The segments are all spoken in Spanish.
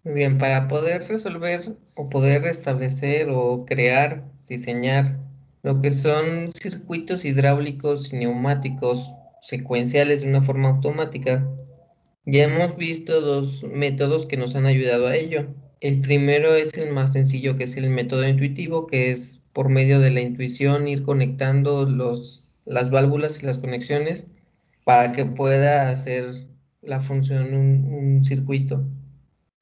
Muy bien, para poder resolver o poder establecer o crear, diseñar lo que son circuitos hidráulicos y neumáticos secuenciales de una forma automática, ya hemos visto dos métodos que nos han ayudado a ello. El primero es el más sencillo, que es el método intuitivo, que es por medio de la intuición ir conectando las válvulas y las conexiones para que pueda hacer la función un circuito.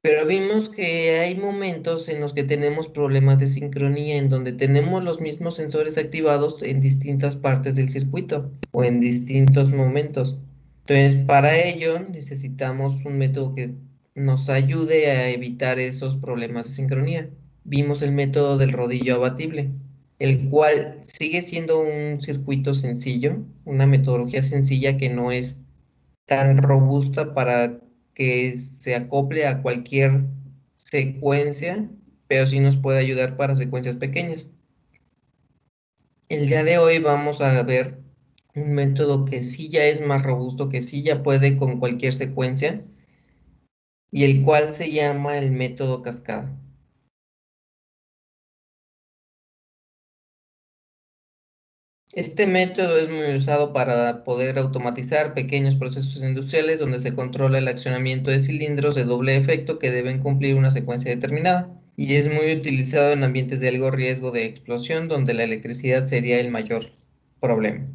Pero vimos que hay momentos en los que tenemos problemas de sincronía, en donde tenemos los mismos sensores activados en distintas partes del circuito o en distintos momentos. Entonces, para ello necesitamos un método que nos ayude a evitar esos problemas de sincronía. Vimos el método del rodillo abatible, el cual sigue siendo un circuito sencillo, una metodología sencilla que no es tan robusta para que se acople a cualquier secuencia, pero sí nos puede ayudar para secuencias pequeñas. El día de hoy vamos a ver un método que sí ya es más robusto, que sí ya puede con cualquier secuencia, y el cual se llama el método cascada. Este método es muy usado para poder automatizar pequeños procesos industriales donde se controla el accionamiento de cilindros de doble efecto que deben cumplir una secuencia determinada. Y es muy utilizado en ambientes de alto riesgo de explosión donde la electricidad sería el mayor problema.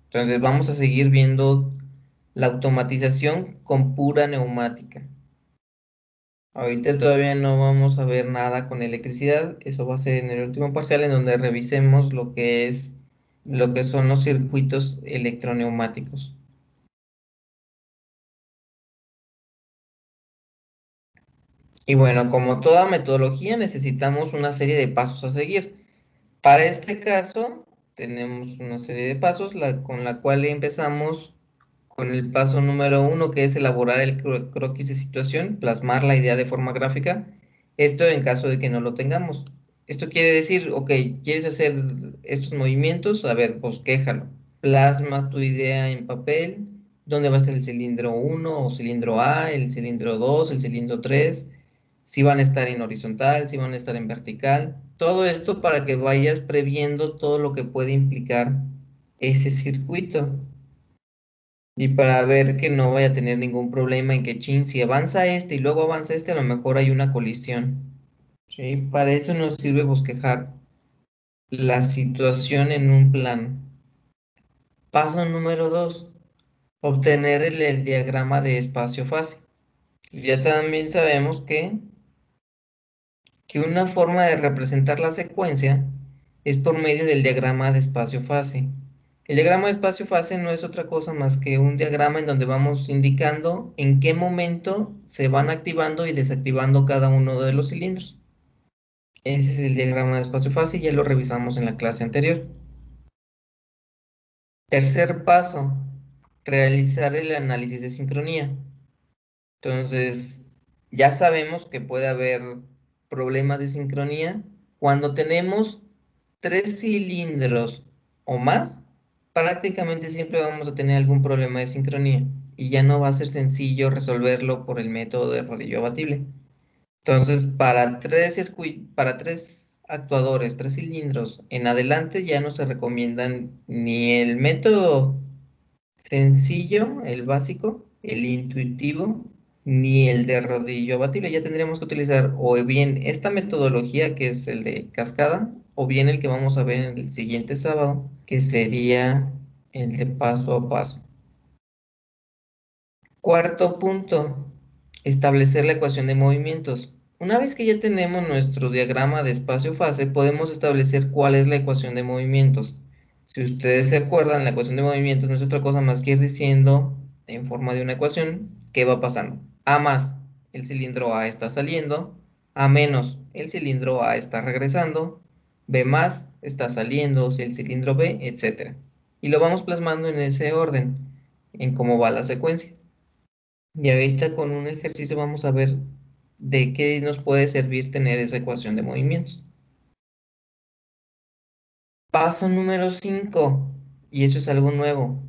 Entonces vamos a seguir viendo la automatización con pura neumática. Ahorita todavía no vamos a ver nada con electricidad, eso va a ser en el último parcial en donde revisemos lo que son los circuitos electroneumáticos. Y bueno, como toda metodología necesitamos una serie de pasos a seguir. Para este caso tenemos una serie de pasos con la cual empezamos con el paso número uno, que es elaborar el croquis de situación, plasmar la idea de forma gráfica. Esto en caso de que no lo tengamos. Esto quiere decir, ok, ¿quieres hacer estos movimientos? A ver, bosquéjalo. Plasma tu idea en papel. ¿Dónde va a estar el cilindro uno o cilindro A, el cilindro 2, el cilindro 3? Si van a estar en horizontal, si van a estar en vertical. Todo esto para que vayas previendo todo lo que puede implicar ese circuito. Y para ver que no vaya a tener ningún problema en que, chin, si avanza este y luego avanza este, a lo mejor hay una colisión. ¿Sí? Para eso nos sirve bosquejar la situación en un plano. Paso número 2, obtener el diagrama de espacio-fase. Ya también sabemos que una forma de representar la secuencia es por medio del diagrama de espacio-fase. El diagrama de espacio-fase no es otra cosa más que un diagrama en donde vamos indicando en qué momento se van activando y desactivando cada uno de los cilindros. Ese es el diagrama de espacio-fase y ya lo revisamos en la clase anterior. Tercer paso, realizar el análisis de sincronía. Entonces, ya sabemos que puede haber problemas de sincronía cuando tenemos tres cilindros o más, prácticamente siempre vamos a tener algún problema de sincronía y ya no va a ser sencillo resolverlo por el método de rodillo abatible. Entonces, para tres actuadores, tres cilindros en adelante, ya no se recomiendan ni el método sencillo, el básico, el intuitivo, ni el de rodillo abatible. Ya tendríamos que utilizar o bien esta metodología que es el de cascada, o bien el que vamos a ver en el siguiente sábado, que sería el de paso a paso. Cuarto punto, establecer la ecuación de movimientos. Una vez que ya tenemos nuestro diagrama de espacio-fase, podemos establecer cuál es la ecuación de movimientos. Si ustedes se acuerdan, la ecuación de movimientos no es otra cosa más que ir diciendo en forma de una ecuación qué va pasando. A más, el cilindro A está saliendo. A menos, el cilindro A está regresando. B más, está saliendo, si el cilindro B, etc. Y lo vamos plasmando en ese orden, en cómo va la secuencia. Y ahorita con un ejercicio vamos a ver de qué nos puede servir tener esa ecuación de movimientos. Paso número 5, y eso es algo nuevo,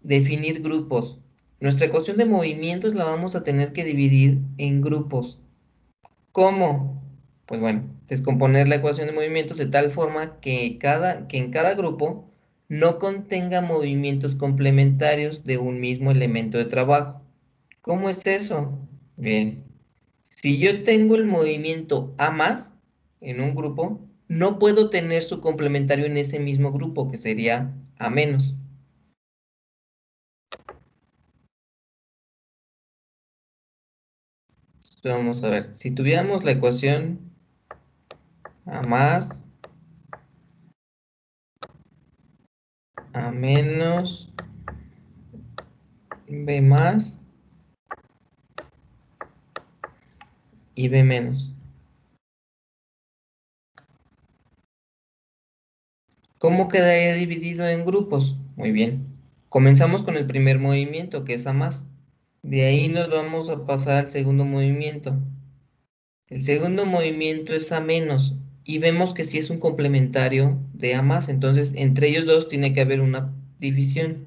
definir grupos. Nuestra ecuación de movimientos la vamos a tener que dividir en grupos. ¿Cómo? Pues bueno, descomponer la ecuación de movimientos de tal forma que en cada grupo no contenga movimientos complementarios de un mismo elemento de trabajo. ¿Cómo es eso? Bien, si yo tengo el movimiento A más en un grupo, no puedo tener su complementario en ese mismo grupo, que sería A menos. Entonces, vamos a ver, si tuviéramos la ecuación A más, A menos, B más y B menos. ¿Cómo quedaría dividido en grupos? Muy bien. Comenzamos con el primer movimiento, que es A más. De ahí nos vamos a pasar al segundo movimiento. El segundo movimiento es A menos. Y vemos que sí es un complementario de A más. Entonces, entre ellos dos tiene que haber una división.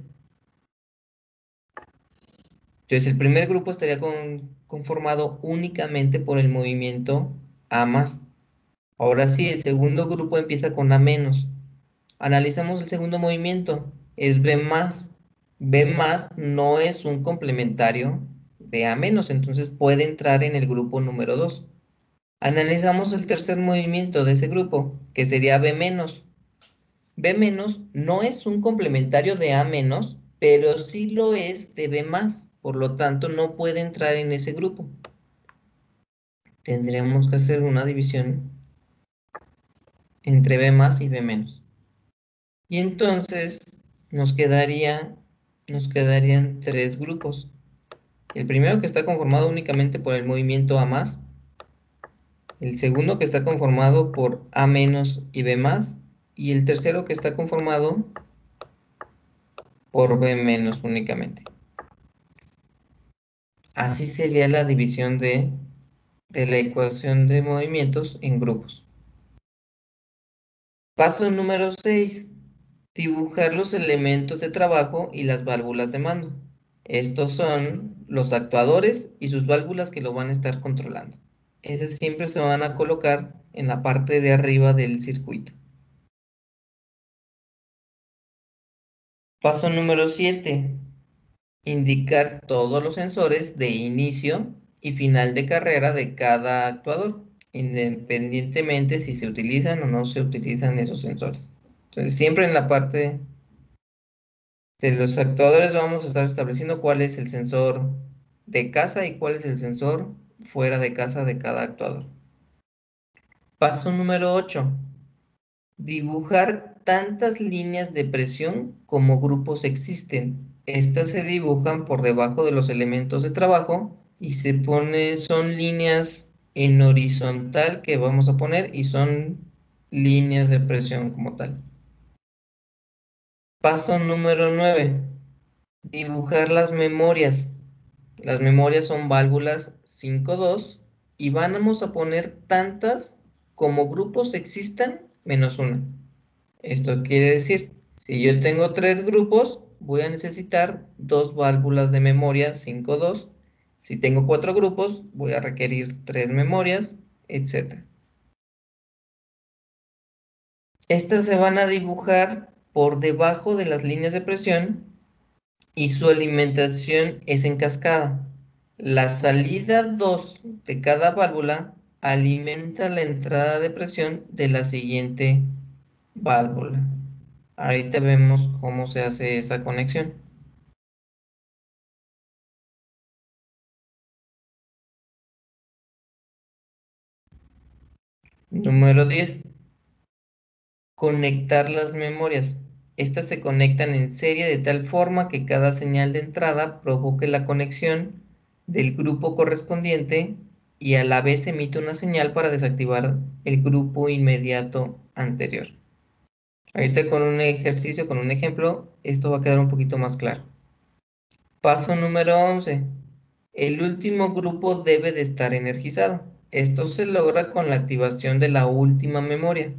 Entonces, el primer grupo estaría conformado únicamente por el movimiento A más. Ahora sí, el segundo grupo empieza con A menos. Analizamos el segundo movimiento, es B más. B más no es un complementario de A menos, entonces puede entrar en el grupo número 2. Analizamos el tercer movimiento de ese grupo, que sería B menos. B menos no es un complementario de A menos, pero sí lo es de B más, por lo tanto no puede entrar en ese grupo. Tendríamos que hacer una división entre B más y B menos. Y entonces nos quedarían tres grupos. El primero que está conformado únicamente por el movimiento A más, el segundo que está conformado por A menos y B más, y el tercero que está conformado por B menos únicamente. Así sería la división de la ecuación de movimientos en grupos. Paso número 6. Dibujar los elementos de trabajo y las válvulas de mando. Estos son los actuadores y sus válvulas que lo van a estar controlando. Esas siempre se van a colocar en la parte de arriba del circuito. Paso número 7. Indicar todos los sensores de inicio y final de carrera de cada actuador, independientemente si se utilizan o no se utilizan esos sensores. Entonces, siempre en la parte de los actuadores vamos a estar estableciendo cuál es el sensor de casa y cuál es el sensor fuera de casa de cada actuador. Paso número 8. Dibujar tantas líneas de presión como grupos existen. Estas se dibujan por debajo de los elementos de trabajo y son líneas en horizontal que vamos a poner y son líneas de presión como tal. Paso número 9. Dibujar las memorias. Las memorias son válvulas 5-2 y vamos a poner tantas como grupos existan menos una. Esto quiere decir, si yo tengo tres grupos, voy a necesitar dos válvulas de memoria 5-2. Si tengo cuatro grupos, voy a requerir tres memorias, etc. Estas se van a dibujar por debajo de las líneas de presión y su alimentación es en cascada. La salida 2 de cada válvula alimenta la entrada de presión de la siguiente válvula. Ahorita vemos cómo se hace esa conexión. Número 10. Conectar las memorias. Estas se conectan en serie de tal forma que cada señal de entrada provoque la conexión del grupo correspondiente y a la vez emite una señal para desactivar el grupo inmediato anterior. Ahorita con un ejercicio, con un ejemplo, esto va a quedar un poquito más claro. Paso número 11. El último grupo debe de estar energizado. Esto se logra con la activación de la última memoria,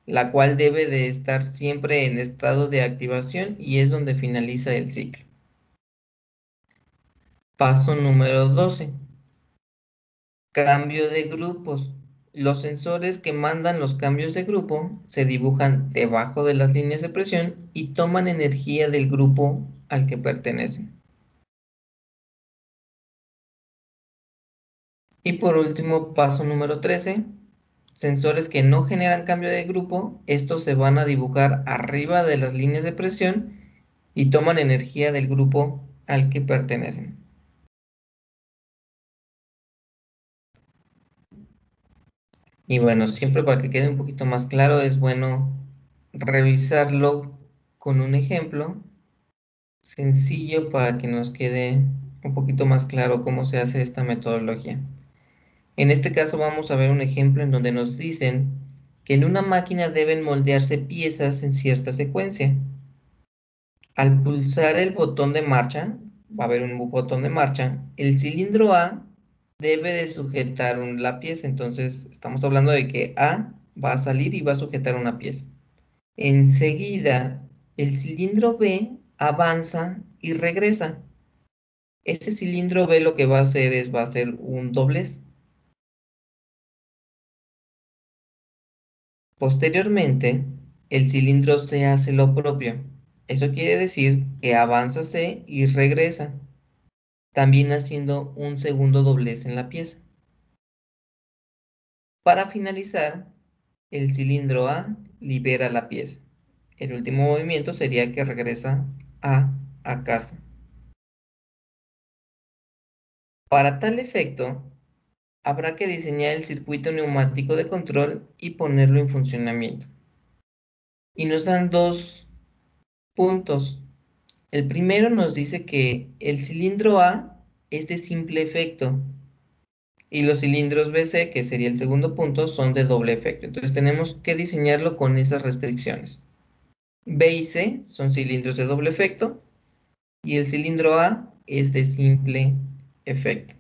la cual debe de estar siempre en estado de activación y es donde finaliza el ciclo. Paso número 12. Cambio de grupos. Los sensores que mandan los cambios de grupo se dibujan debajo de las líneas de presión y toman energía del grupo al que pertenecen. Y por último, paso número 13. Sensores que no generan cambio de grupo, estos se van a dibujar arriba de las líneas de presión y toman energía del grupo al que pertenecen. Y bueno, siempre para que quede un poquito más claro, es bueno revisarlo con un ejemplo sencillo para que nos quede un poquito más claro cómo se hace esta metodología. En este caso vamos a ver un ejemplo en donde nos dicen que en una máquina deben moldearse piezas en cierta secuencia. Al pulsar el botón de marcha, va a haber un botón de marcha, el cilindro A debe de sujetar la pieza. Entonces estamos hablando de que A va a salir y va a sujetar una pieza. Enseguida, el cilindro B avanza y regresa. Este cilindro B lo que va a hacer va a hacer un doblez. Posteriormente, el cilindro C hace lo propio. Eso quiere decir que avanza C y regresa, también haciendo un segundo doblez en la pieza. Para finalizar, el cilindro A libera la pieza. El último movimiento sería que regresa a casa. Para tal efecto, habrá que diseñar el circuito neumático de control y ponerlo en funcionamiento. Y nos dan dos puntos. El primero nos dice que el cilindro A es de simple efecto y los cilindros BC, que sería el segundo punto, son de doble efecto. Entonces tenemos que diseñarlo con esas restricciones. B y C son cilindros de doble efecto y el cilindro A es de simple efecto.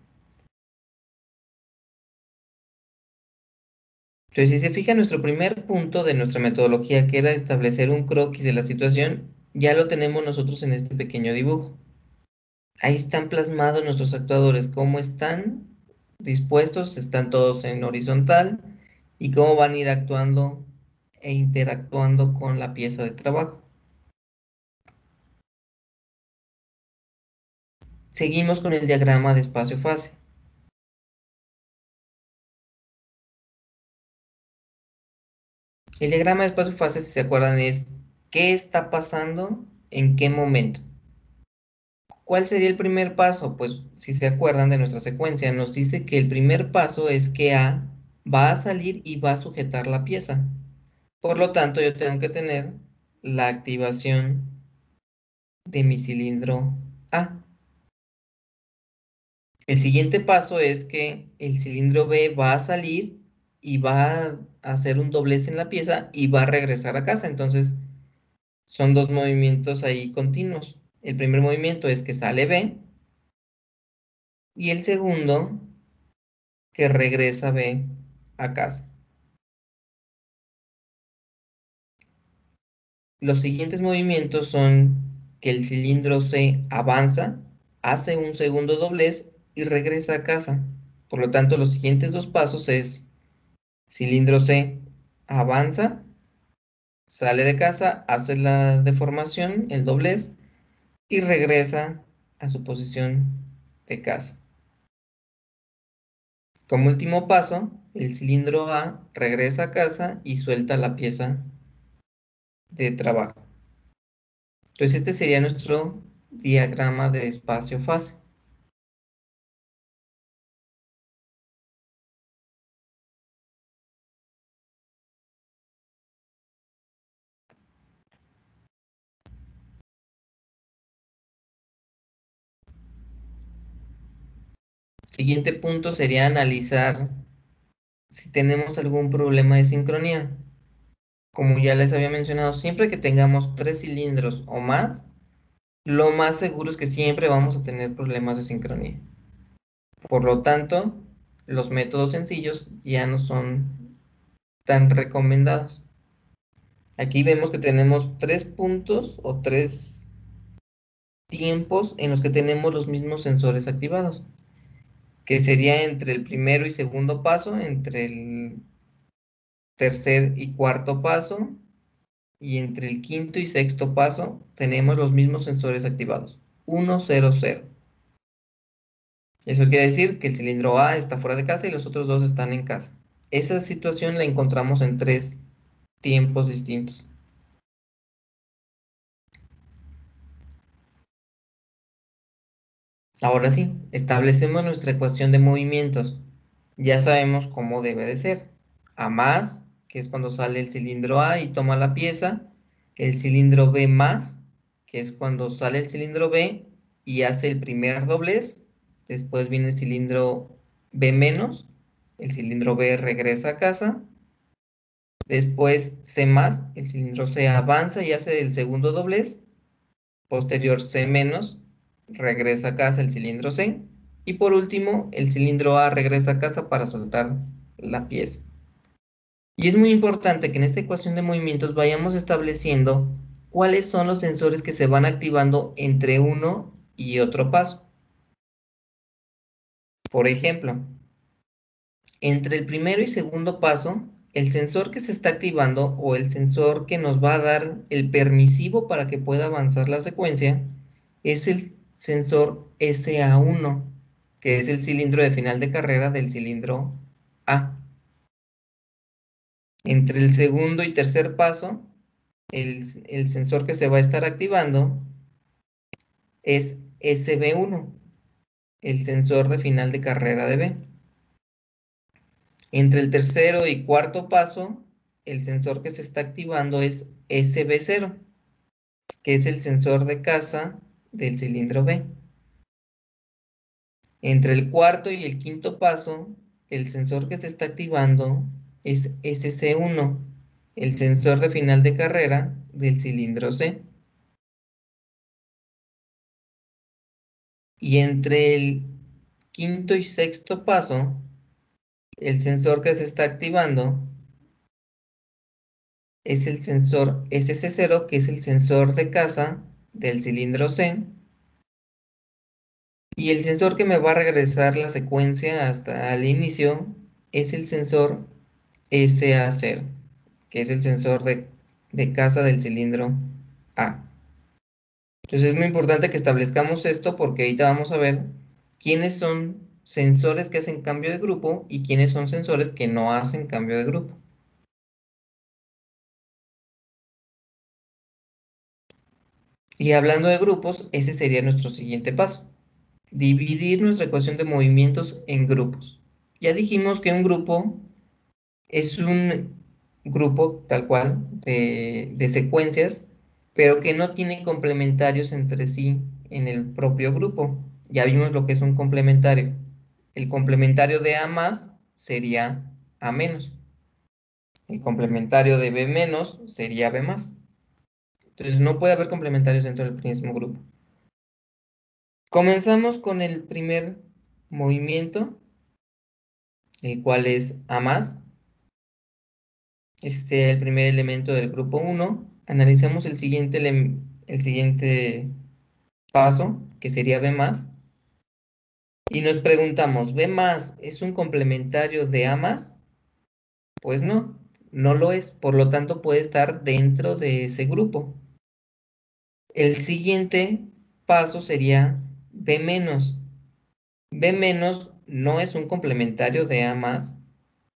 Entonces, si se fija, nuestro primer punto de nuestra metodología, que era establecer un croquis de la situación, ya lo tenemos nosotros en este pequeño dibujo. Ahí están plasmados nuestros actuadores, cómo están dispuestos, están todos en horizontal y cómo van a ir actuando e interactuando con la pieza de trabajo. Seguimos con el diagrama de espacio-fase. El diagrama de espacio-fase, si se acuerdan, es qué está pasando en qué momento. ¿Cuál sería el primer paso? Pues si se acuerdan de nuestra secuencia, nos dice que el primer paso es que A va a salir y va a sujetar la pieza. Por lo tanto, yo tengo que tener la activación de mi cilindro A. El siguiente paso es que el cilindro B va a salir y va a hacer un doblez en la pieza y va a regresar a casa. Entonces, son dos movimientos ahí continuos. El primer movimiento es que sale B y el segundo que regresa B a casa. Los siguientes movimientos son que el cilindro C avanza, hace un segundo doblez y regresa a casa. Por lo tanto, los siguientes dos pasos es cilindro C avanza, sale de casa, hace la deformación, el doblez, y regresa a su posición de casa. Como último paso, el cilindro A regresa a casa y suelta la pieza de trabajo. Entonces este sería nuestro diagrama de espacio-fase. Siguiente punto sería analizar si tenemos algún problema de sincronía. Como ya les había mencionado, siempre que tengamos 3 cilindros o más, lo más seguro es que siempre vamos a tener problemas de sincronía. Por lo tanto, los métodos sencillos ya no son tan recomendados. Aquí vemos que tenemos 3 puntos o 3 tiempos en los que tenemos los mismos sensores activados. que sería entre el primero y segundo paso, entre el tercer y cuarto paso, y entre el quinto y sexto paso tenemos los mismos sensores activados, 1, 0, 0. Eso quiere decir que el cilindro A está fuera de casa y los otros dos están en casa. Esa situación la encontramos en 3 tiempos distintos. Ahora sí, establecemos nuestra ecuación de movimientos. Ya sabemos cómo debe de ser. A más, que es cuando sale el cilindro A y toma la pieza. El cilindro B más, que es cuando sale el cilindro B y hace el primer doblez. Después viene el cilindro B menos. El cilindro B regresa a casa. Después C más, el cilindro C avanza y hace el segundo doblez. Posterior C menos, regresa a casa el cilindro C. Y por último, el cilindro A regresa a casa para soltar la pieza. Y es muy importante que en esta ecuación de movimientos vayamos estableciendo cuáles son los sensores que se van activando entre uno y otro paso. Por ejemplo, entre el primero y segundo paso, el sensor que se está activando o el sensor que nos va a dar el permisivo para que pueda avanzar la secuencia es el sensor SA1, que es el cilindro de final de carrera del cilindro A. Entre el segundo y tercer paso, el sensor que se va a estar activando es SB1, el sensor de final de carrera de B. Entre el tercero y cuarto paso, el sensor que se está activando es SB0, que es el sensor de casa del cilindro B. Entre el cuarto y el quinto paso, el sensor que se está activando es SC1, el sensor de final de carrera del cilindro C. Y entre el quinto y sexto paso, el sensor que se está activando es el sensor SC0, que es el sensor de casa del cilindro C. Y el sensor que me va a regresar la secuencia hasta el inicio es el sensor SA0, que es el sensor de casa del cilindro A. Entonces es muy importante que establezcamos esto porque ahorita vamos a ver quiénes son sensores que hacen cambio de grupo y quiénes son sensores que no hacen cambio de grupo. Y hablando de grupos, ese sería nuestro siguiente paso. Dividir nuestra ecuación de movimientos en grupos. Ya dijimos que un grupo es un grupo tal cual de secuencias, pero que no tiene complementarios entre sí en el propio grupo. Ya vimos lo que es un complementario. El complementario de A más sería A menos. El complementario de B menos sería B más. Entonces no puede haber complementarios dentro del mismo grupo. Comenzamos con el primer movimiento, el cual es A más. Ese sería el primer elemento del grupo 1. Analizamos el siguiente paso, que sería B más. Y nos preguntamos, ¿B más es un complementario de A más? Pues no, no lo es. Por lo tanto, puede estar dentro de ese grupo. El siguiente paso sería B menos. B menos no es un complementario de A más,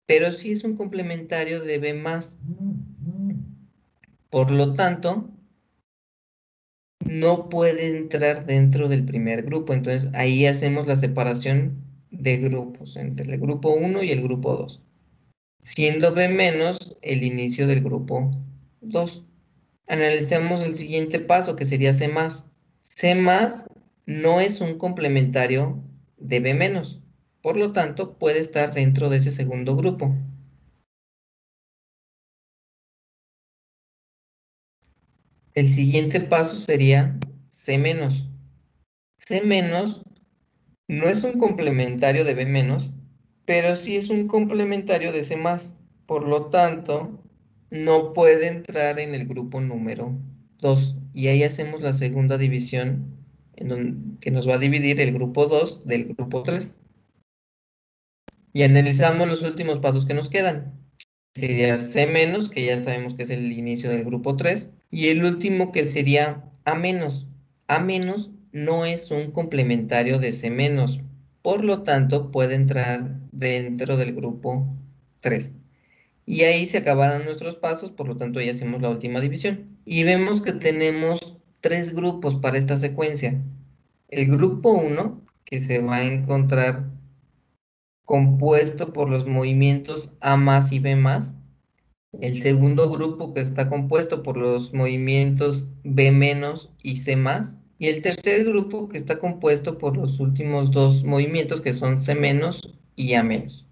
pero sí es un complementario de B más. Por lo tanto, no puede entrar dentro del primer grupo. Entonces ahí hacemos la separación de grupos entre el grupo 1 y el grupo 2, siendo B menos el inicio del grupo 2. Analicemos el siguiente paso, que sería C más. C más no es un complementario de B menos, por lo tanto puede estar dentro de ese segundo grupo. El siguiente paso sería C menos. C menos no es un complementario de B menos, pero sí es un complementario de C más. Por lo tanto, no puede entrar en el grupo número 2. Y ahí hacemos la segunda división que nos va a dividir el grupo 2 del grupo 3. Y analizamos los últimos pasos que nos quedan. Sería C menos, que ya sabemos que es el inicio del grupo 3. Y el último que sería A menos. A menos no es un complementario de C menos. Por lo tanto, puede entrar dentro del grupo 3. Y ahí se acabaron nuestros pasos, por lo tanto ya hacemos la última división. Y vemos que tenemos tres grupos para esta secuencia. El grupo 1, que se va a encontrar compuesto por los movimientos A más y B más. El segundo grupo, que está compuesto por los movimientos B menos y C más. Y el tercer grupo, que está compuesto por los últimos dos movimientos, que son C menos y A menos.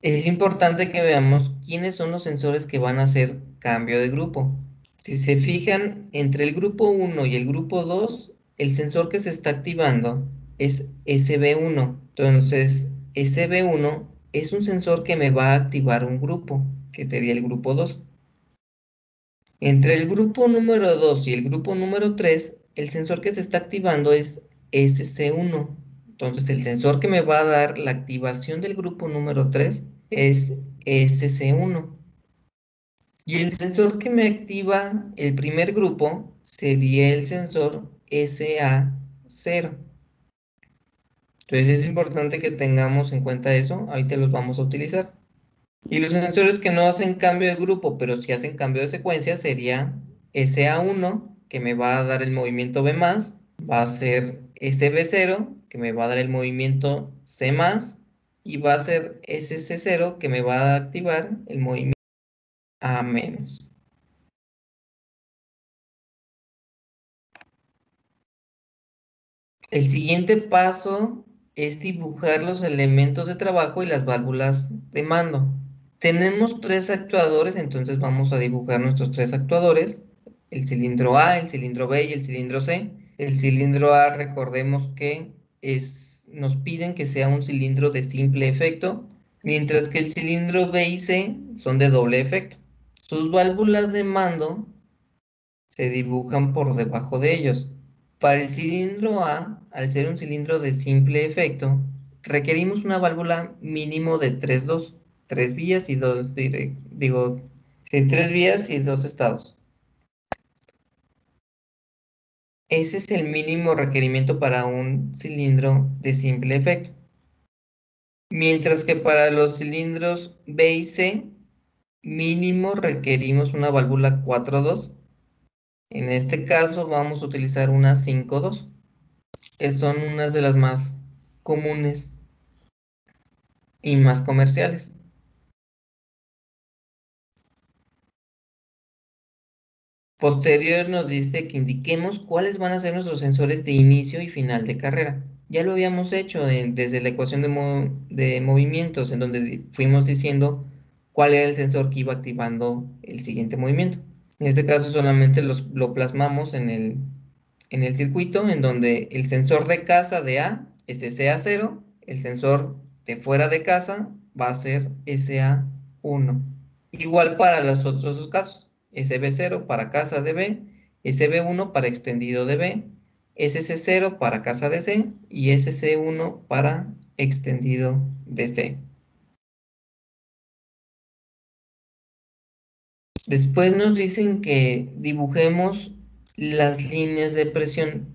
Es importante que veamos quiénes son los sensores que van a hacer cambio de grupo. Si se fijan, entre el grupo 1 y el grupo 2, el sensor que se está activando es SB1. Entonces, SB1 es un sensor que me va a activar un grupo, que sería el grupo 2. Entre el grupo número 2 y el grupo número 3, el sensor que se está activando es SC1. Entonces, el sensor que me va a dar la activación del grupo número 3 es SC1. Y el sensor que me activa el primer grupo sería el sensor SA0. Entonces es importante que tengamos en cuenta eso. Ahorita los vamos a utilizar. Y los sensores que no hacen cambio de grupo, pero sí hacen cambio de secuencia, sería SA1, que me va a dar el movimiento B+, va a ser SB0, que me va a dar el movimiento C+, y va a ser SC0, que me va a activar el movimiento A-. El siguiente paso es dibujar los elementos de trabajo y las válvulas de mando. Tenemos tres actuadores, entonces vamos a dibujar nuestros tres actuadores: el cilindro A, el cilindro B y el cilindro C. El cilindro A, recordemos que nos piden que sea un cilindro de simple efecto, mientras que el cilindro B y C son de doble efecto. Sus válvulas de mando se dibujan por debajo de ellos. Para el cilindro A, al ser un cilindro de simple efecto, requerimos una válvula mínimo de 3 vías y tres vías y dos estados. Ese es el mínimo requerimiento para un cilindro de simple efecto. Mientras que para los cilindros B y C, mínimo requerimos una válvula 4-2. En este caso vamos a utilizar una 5-2, que son unas de las más comunes y más comerciales. Posterior nos dice que indiquemos cuáles van a ser nuestros sensores de inicio y final de carrera. Ya lo habíamos hecho desde la ecuación de movimientos, en donde fuimos diciendo cuál era el sensor que iba activando el siguiente movimiento. En este caso solamente lo plasmamos en el circuito, en donde el sensor de casa de A es SA0, el sensor de fuera de casa va a ser SA1. Igual para los otros dos casos: SB0 para casa de B, SB1 para extendido de B, SC0 para casa de C y SC1 para extendido de C. Después nos dicen que dibujemos las líneas de presión,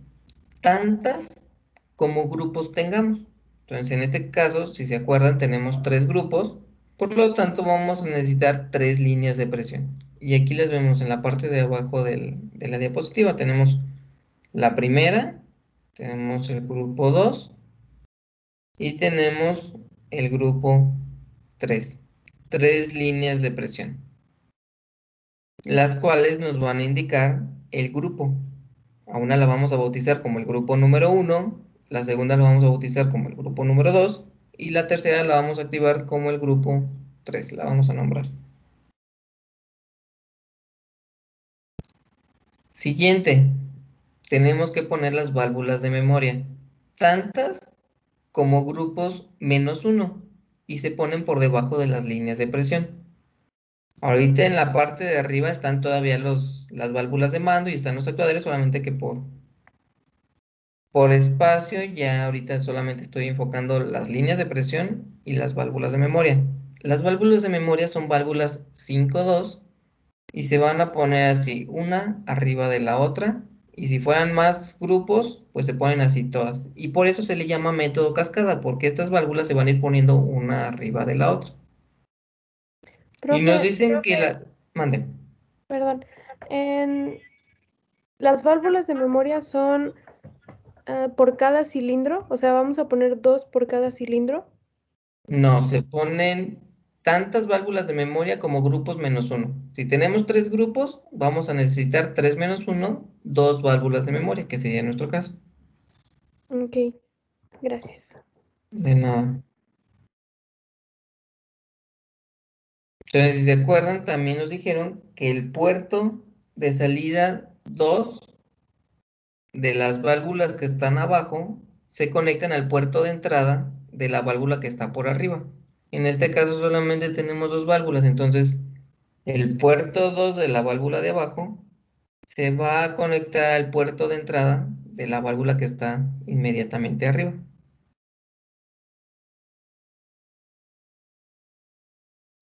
tantas como grupos tengamos. Entonces, en este caso, si se acuerdan, tenemos tres grupos, por lo tanto vamos a necesitar tres líneas de presión. Y aquí las vemos en la parte de abajo de la diapositiva. Tenemos la primera, tenemos el grupo 2 y tenemos el grupo 3. Tres líneas de presión, las cuales nos van a indicar el grupo. A una la vamos a bautizar como el grupo número 1, la segunda la vamos a bautizar como el grupo número 2 y la tercera la vamos a activar como el grupo 3, la vamos a nombrar. Siguiente, tenemos que poner las válvulas de memoria, tantas como grupos -1, y se ponen por debajo de las líneas de presión. Ahorita en la parte de arriba están todavía las válvulas de mando y están los actuadores, solamente que Por espacio, ya ahorita solamente estoy enfocando las líneas de presión y las válvulas de memoria. Las válvulas de memoria son válvulas 5-2 y se van a poner así, una arriba de la otra. Y si fueran más grupos, pues se ponen así todas. Y por eso se le llama método cascada, porque estas válvulas se van a ir poniendo una arriba de la otra. Y nos Profe, dicen que la... Mande. perdón. En las válvulas de memoria son por cada cilindro, o sea, vamos a poner dos por cada cilindro. No, se ponen tantas válvulas de memoria como grupos menos uno. Si tenemos tres grupos, vamos a necesitar 3 menos uno, dos válvulas de memoria, que sería nuestro caso. Ok, gracias. De nada. Entonces, si se acuerdan, también nos dijeron que el puerto de salida 2 de las válvulas que están abajo se conectan al puerto de entrada de la válvula que está por arriba. En este caso solamente tenemos dos válvulas, entonces el puerto 2 de la válvula de abajo se va a conectar al puerto de entrada de la válvula que está inmediatamente arriba.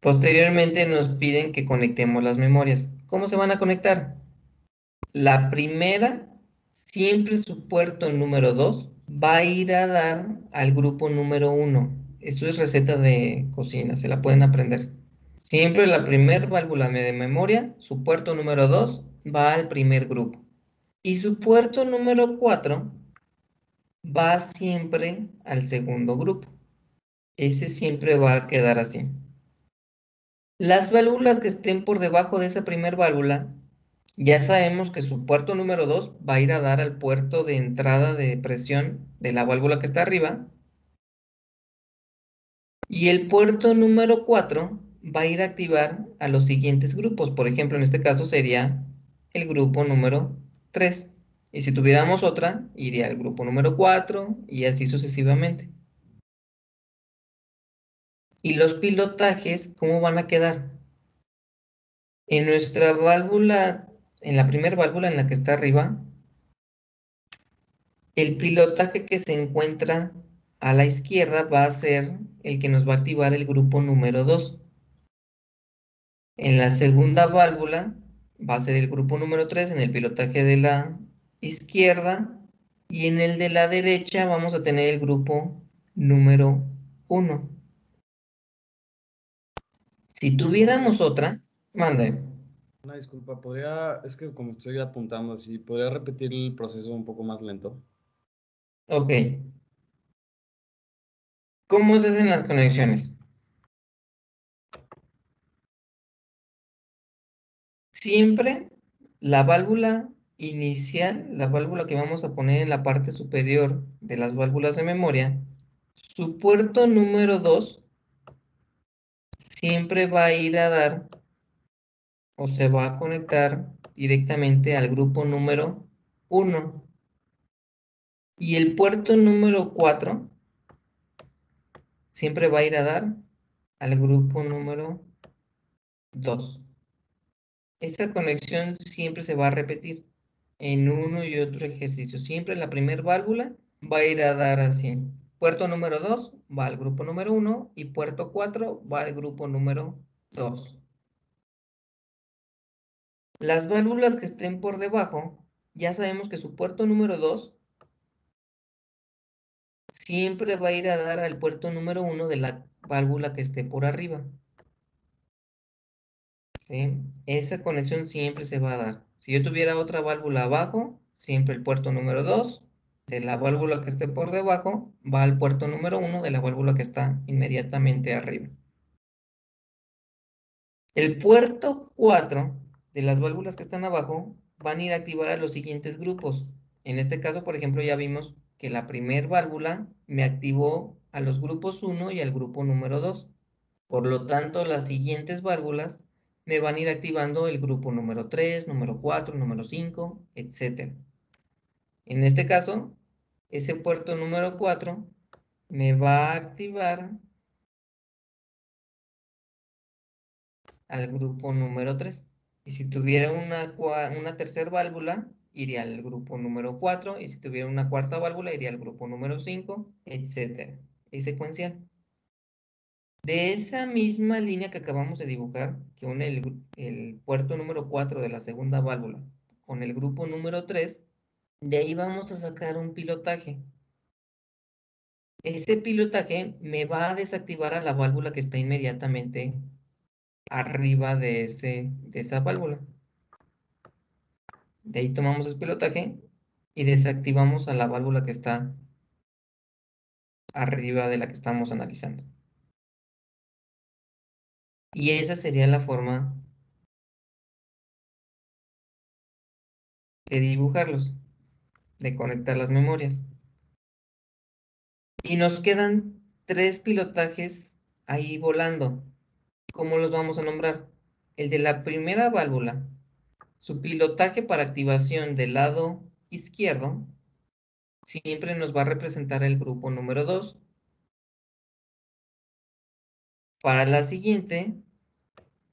Posteriormente nos piden que conectemos las memorias. ¿Cómo se van a conectar? La primera, siempre su puerto número 2 va a ir a dar al grupo número uno. Esto es receta de cocina, se la pueden aprender. Siempre la primer válvula de memoria, su puerto número 2 va al primer grupo. Y su puerto número 4 va siempre al segundo grupo. Ese siempre va a quedar así. Las válvulas que estén por debajo de esa primer válvula, ya sabemos que su puerto número 2 va a ir a dar al puerto de entrada de presión de la válvula que está arriba. Y el puerto número 4 va a ir a activar a los siguientes grupos. Por ejemplo, en este caso sería el grupo número 3. Y si tuviéramos otra, iría al grupo número 4 y así sucesivamente. ¿Y los pilotajes cómo van a quedar? En nuestra válvula, en la primera válvula en la que está arriba, el pilotaje que se encuentra a la izquierda va a ser el que nos va a activar el grupo número 2. En la segunda válvula va a ser el grupo número 3 en el pilotaje de la izquierda y en el de la derecha vamos a tener el grupo número 1. Si tuviéramos otra, mande. Una disculpa, podría, es que como estoy apuntando así, ¿podría repetir el proceso un poco más lento? Ok. ¿Cómo se hacen las conexiones? Siempre la válvula inicial, la válvula que vamos a poner en la parte superior de las válvulas de memoria, su puerto número 2 siempre va a ir a dar o se va a conectar directamente al grupo número 1. Y el puerto número 4 siempre va a ir a dar al grupo número 2. Esta conexión siempre se va a repetir en uno y otro ejercicio. Siempre la primera válvula va a ir a dar así. Puerto número 2 va al grupo número 1 y puerto 4 va al grupo número 2. Las válvulas que estén por debajo, ya sabemos que su puerto número 2 siempre va a ir a dar al puerto número 1 de la válvula que esté por arriba. ¿Sí? Esa conexión siempre se va a dar. Si yo tuviera otra válvula abajo, siempre el puerto número 2 de la válvula que esté por debajo va al puerto número 1 de la válvula que está inmediatamente arriba. El puerto 4 de las válvulas que están abajo van a ir a activar a los siguientes grupos. En este caso, por ejemplo, ya vimos que la primer válvula me activó a los grupos 1 y al grupo número 2. Por lo tanto, las siguientes válvulas me van a ir activando el grupo número 3, número 4, número 5, etc. En este caso, ese puerto número 4 me va a activar al grupo número 3. Y si tuviera una tercera válvula, iría al grupo número 4, y si tuviera una cuarta válvula, iría al grupo número 5, etc. Es secuencial. De esa misma línea que acabamos de dibujar, que une el puerto número 4 de la segunda válvula con el grupo número 3, de ahí vamos a sacar un pilotaje. Ese pilotaje me va a desactivar a la válvula que está inmediatamente arriba de esa válvula. De ahí tomamos el pilotaje y desactivamos a la válvula que está arriba de la que estamos analizando. Y esa sería la forma de dibujarlos, de conectar las memorias. Y nos quedan 3 pilotajes ahí volando. ¿Cómo los vamos a nombrar? El de la primera válvula, su pilotaje para activación del lado izquierdo, siempre nos va a representar el grupo número 2. Para la siguiente,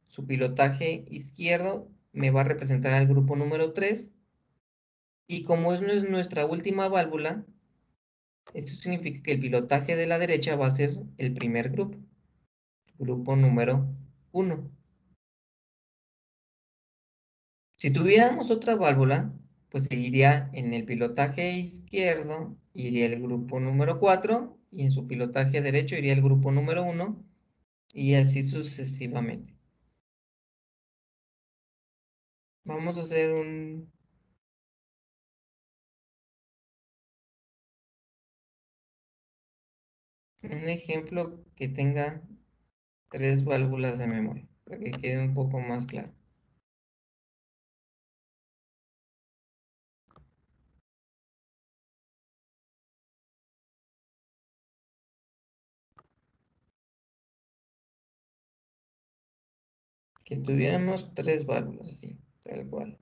su pilotaje izquierdo me va a representar el grupo número 3. Y como es nuestra última válvula, esto significa que el pilotaje de la derecha va a ser el primer grupo número 1. Si tuviéramos otra válvula, pues seguiría en el pilotaje izquierdo, iría el grupo número 4, y en su pilotaje derecho iría el grupo número 1, y así sucesivamente. Vamos a hacer un ejemplo que tenga 3 válvulas de memoria, para que quede un poco más claro. Que tuviéramos 3 válvulas así, tal cual.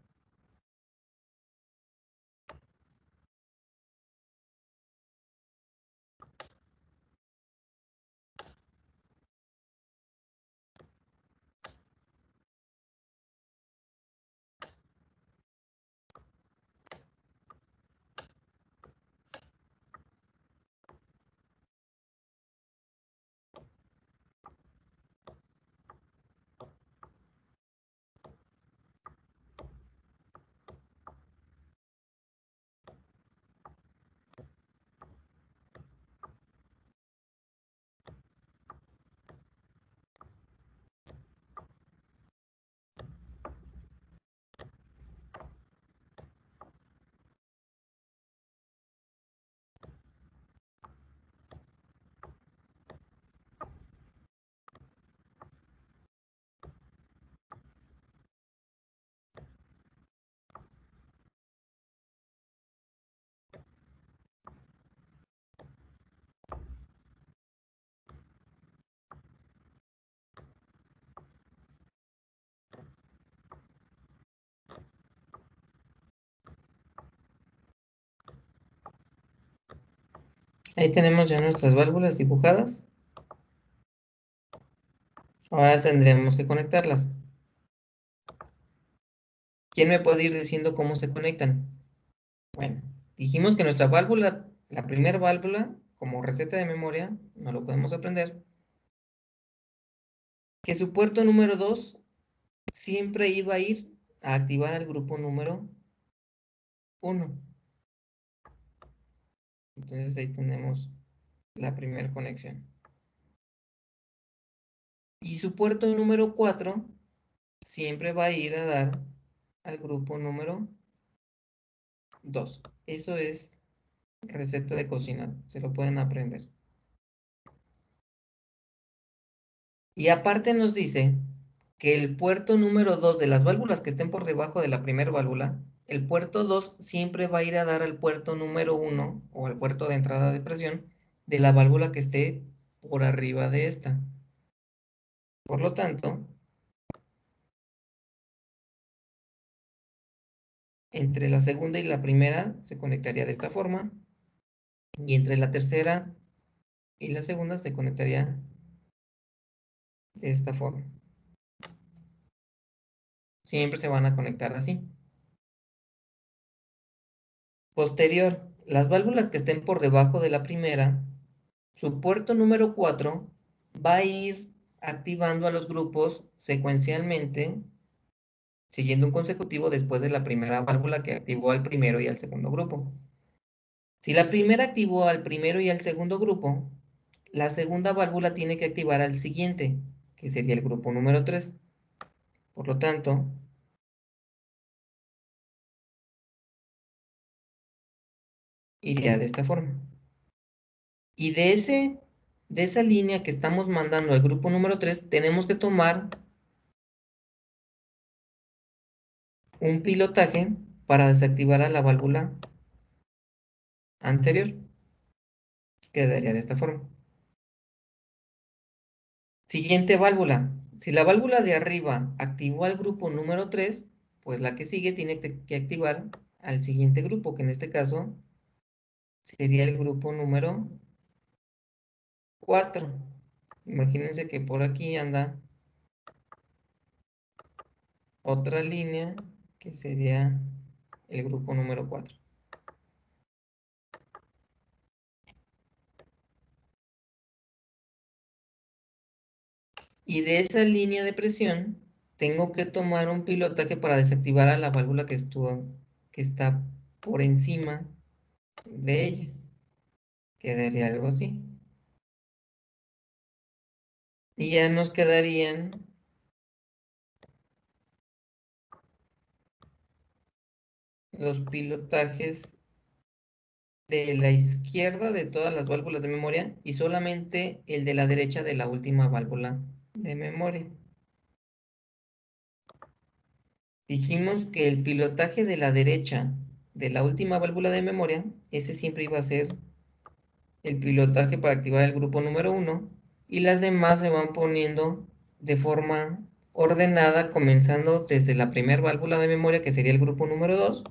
Ahí tenemos ya nuestras válvulas dibujadas. Ahora tendremos que conectarlas. ¿Quién me puede ir diciendo cómo se conectan? Bueno, dijimos que nuestra válvula, la primera válvula, como receta de memoria, no lo podemos aprender, que su puerto número 2 siempre iba a ir a activar al grupo número 1. Entonces ahí tenemos la primera conexión. Y su puerto número 4 siempre va a ir a dar al grupo número 2. Eso es receta de cocina, se lo pueden aprender. Y aparte nos dice que el puerto número 2 de las válvulas que estén por debajo de la primera válvula, el puerto 2 siempre va a ir a dar al puerto número 1 o al puerto de entrada de presión de la válvula que esté por arriba de esta. Por lo tanto, entre la segunda y la primera se conectaría de esta forma, y entre la tercera y la segunda se conectaría de esta forma. Siempre se van a conectar así. Posterior, las válvulas que estén por debajo de la primera, su puerto número 4 va a ir activando a los grupos secuencialmente, siguiendo un consecutivo después de la primera válvula que activó al primero y al segundo grupo. Si la primera activó al primero y al segundo grupo, la segunda válvula tiene que activar al siguiente, que sería el grupo número 3. Por lo tanto, iría de esta forma. Y de esa línea que estamos mandando al grupo número 3, tenemos que tomar un pilotaje para desactivar a la válvula anterior. Quedaría de esta forma. Siguiente válvula. Si la válvula de arriba activó al grupo número 3, pues la que sigue tiene que activar al siguiente grupo, que en este caso sería el grupo número 4. Imagínense que por aquí anda otra línea que sería el grupo número 4. Y de esa línea de presión tengo que tomar un pilotaje para desactivar a la válvula que está por encima de ella. Quedaría algo así. Y ya nos quedarían los pilotajes de la izquierda de todas las válvulas de memoria y solamente el de la derecha de la última válvula de memoria. Dijimos que el pilotaje de la derecha de la última válvula de memoria, ese siempre iba a ser el pilotaje para activar el grupo número 1 y las demás se van poniendo de forma ordenada, comenzando desde la primera válvula de memoria, que sería el grupo número 2,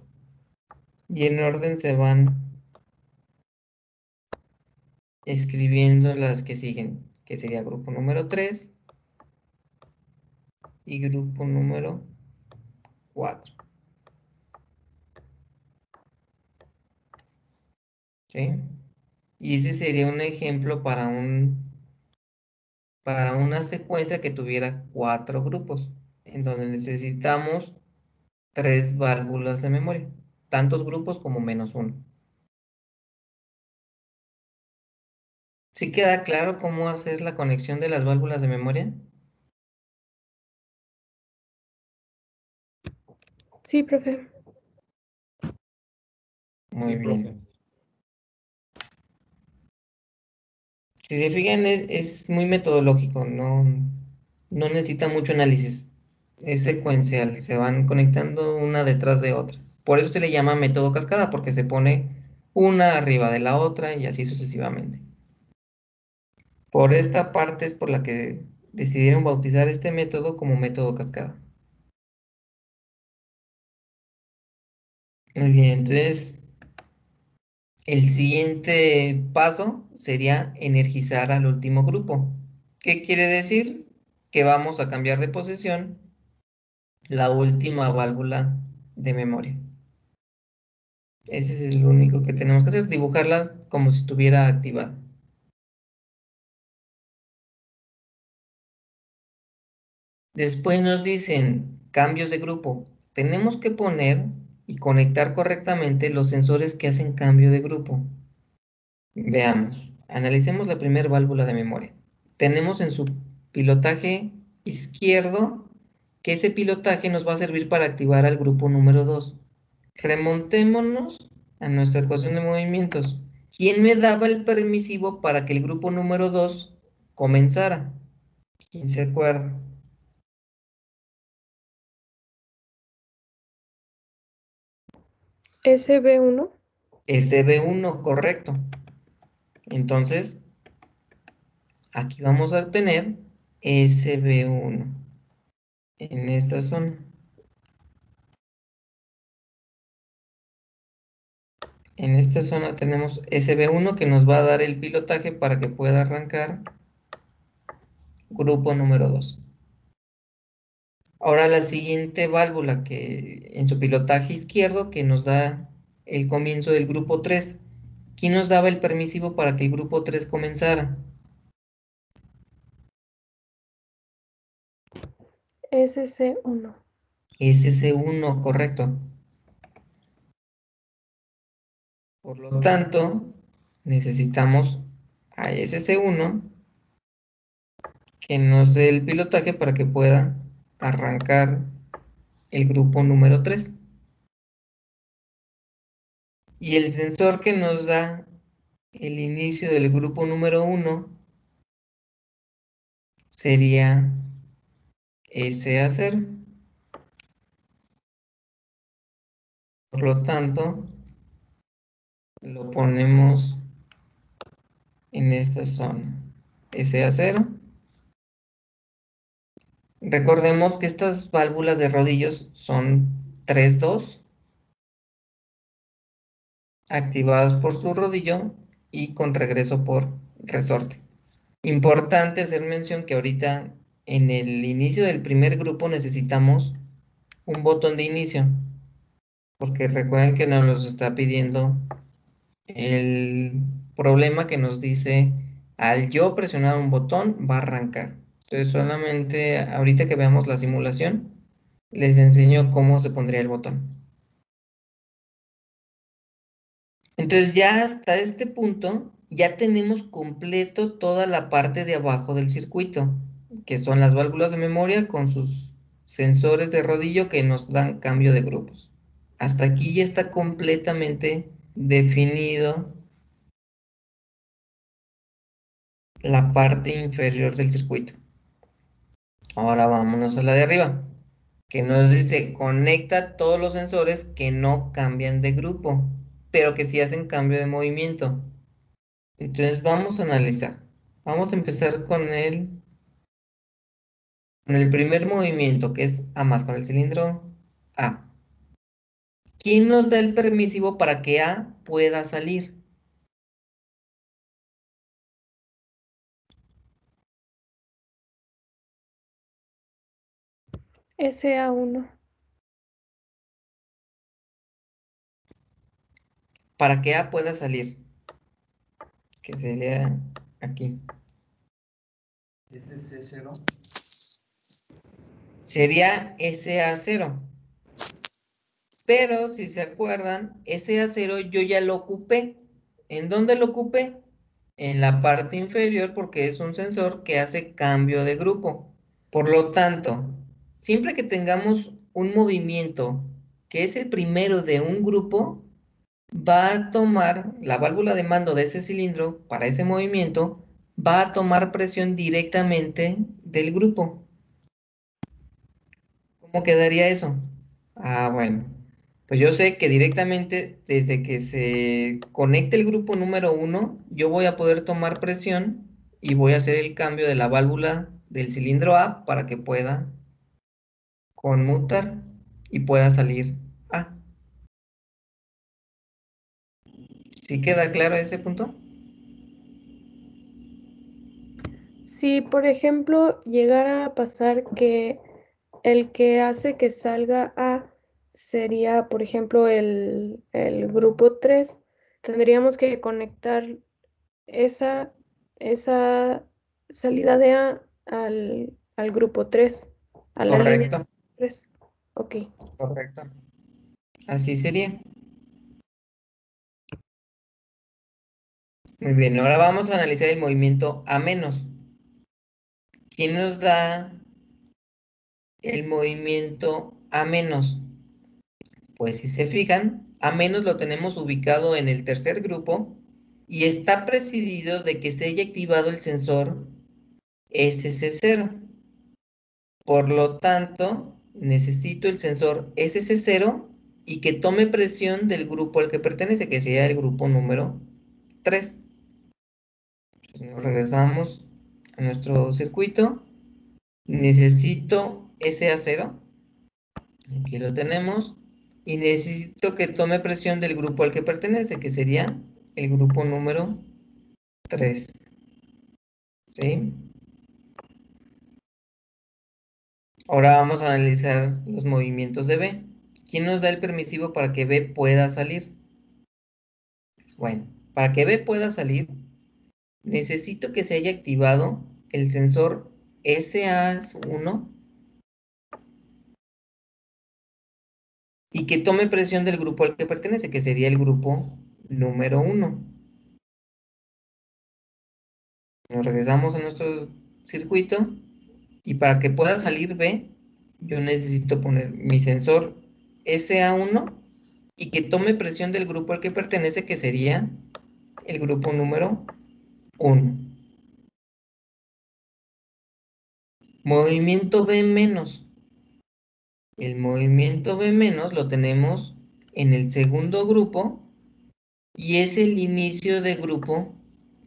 y en orden se van escribiendo las que siguen, que sería grupo número 3 y grupo número 4. ¿Sí? Y ese sería un ejemplo para una secuencia que tuviera 4 grupos, en donde necesitamos 3 válvulas de memoria, tantos grupos como menos uno. ¿Sí queda claro cómo hacer la conexión de las válvulas de memoria? Sí, profe. Muy Sí, bien. profe. Si se fijan, es muy metodológico, no necesita mucho análisis. Es secuencial, se van conectando una detrás de otra. Por eso se le llama método cascada, porque se pone una arriba de la otra y así sucesivamente. Por esta parte es por la que decidieron bautizar este método como método cascada. Muy bien, entonces el siguiente paso sería energizar al último grupo. ¿Qué quiere decir? Que vamos a cambiar de posición la última válvula de memoria. Ese es lo único que tenemos que hacer, dibujarla como si estuviera activada. Después nos dicen cambios de grupo. Tenemos que poner y conectar correctamente los sensores que hacen cambio de grupo. Veamos, analicemos la primera válvula de memoria. Tenemos en su pilotaje izquierdo que ese pilotaje nos va a servir para activar al grupo número 2. Remontémonos a nuestra ecuación de movimientos. ¿Quién me daba el permisivo para que el grupo número 2 comenzara? ¿Quién se acuerda? SB1. SB1, correcto. Entonces, aquí vamos a obtener SB1 en esta zona. En esta zona tenemos SB1 que nos va a dar el pilotaje para que pueda arrancar grupo número 2. Ahora la siguiente válvula que en su pilotaje izquierdo que nos da el comienzo del grupo 3. ¿Quién nos daba el permisivo para que el grupo 3 comenzara? SC1. SC1, correcto. Por lo tanto, necesitamos a SC1 que nos dé el pilotaje para que pueda arrancar el grupo número 3. Y el sensor que nos da el inicio del grupo número 1 sería SA0. Por lo tanto, lo ponemos en esta zona. SA0. Recordemos que estas válvulas de rodillos son 3-2, activadas por su rodillo y con regreso por resorte. Importante hacer mención que ahorita en el inicio del primer grupo necesitamos un botón de inicio, porque recuerden que nos los está pidiendo el problema que nos dice al yo presionar un botón va a arrancar. Entonces solamente ahorita que veamos la simulación les enseño cómo se pondría el botón. Entonces ya hasta este punto ya tenemos completo toda la parte de abajo del circuito, que son las válvulas de memoria con sus sensores de rodillo que nos dan cambio de grupos. Hasta aquí ya está completamente definido la parte inferior del circuito. Ahora vámonos a la de arriba, que nos dice conecta todos los sensores que no cambian de grupo, pero que sí hacen cambio de movimiento. Entonces vamos a analizar. Vamos a empezar con el primer movimiento, que es A más con el cilindro A. ¿Quién nos da el permisivo para que A pueda salir? SA1. Para que A pueda salir, que sería aquí. ¿Ese es C0? Sería SA0. Pero si se acuerdan, SA0 yo ya lo ocupé. ¿En dónde lo ocupé? En la parte inferior porque es un sensor que hace cambio de grupo. Por lo tanto, siempre que tengamos un movimiento que es el primero de un grupo, va a tomar la válvula de mando de ese cilindro para ese movimiento, va a tomar presión directamente del grupo. ¿Cómo quedaría eso? Ah, bueno. Pues yo sé que directamente desde que se conecte el grupo número 1, yo voy a poder tomar presión y voy a hacer el cambio de la válvula del cilindro A para que pueda conmutar y pueda salir A. ¿Sí queda claro ese punto? Si, por ejemplo, llegara a pasar que el que hace que salga A sería, por ejemplo, el grupo 3, tendríamos que conectar esa, esa salida de A al grupo 3, a la línea Correcto, 3. Ok. correcto. Así sería. Muy bien, ahora vamos a analizar el movimiento A menos. ¿Quién nos da el movimiento A menos? Pues si se fijan, A menos lo tenemos ubicado en el tercer grupo y está presidido de que se haya activado el sensor SC0. Por lo tanto, necesito el sensor SC0 y que tome presión del grupo al que pertenece, que sería el grupo número 3. Entonces nos regresamos a nuestro circuito. Necesito SA0. Aquí lo tenemos. Y necesito que tome presión del grupo al que pertenece, que sería el grupo número 3. ¿Sí? Ahora vamos a analizar los movimientos de B. ¿Quién nos da el permisivo para que B pueda salir? Bueno, para que B pueda salir, necesito que se haya activado el sensor SA1 y que tome presión del grupo al que pertenece, que sería el grupo número 1. Nos regresamos a nuestro circuito y para que pueda salir B, yo necesito poner mi sensor SA1 y que tome presión del grupo al que pertenece, que sería el grupo número 1. Movimiento B menos. El movimiento B menos lo tenemos en el segundo grupo y es el inicio de grupo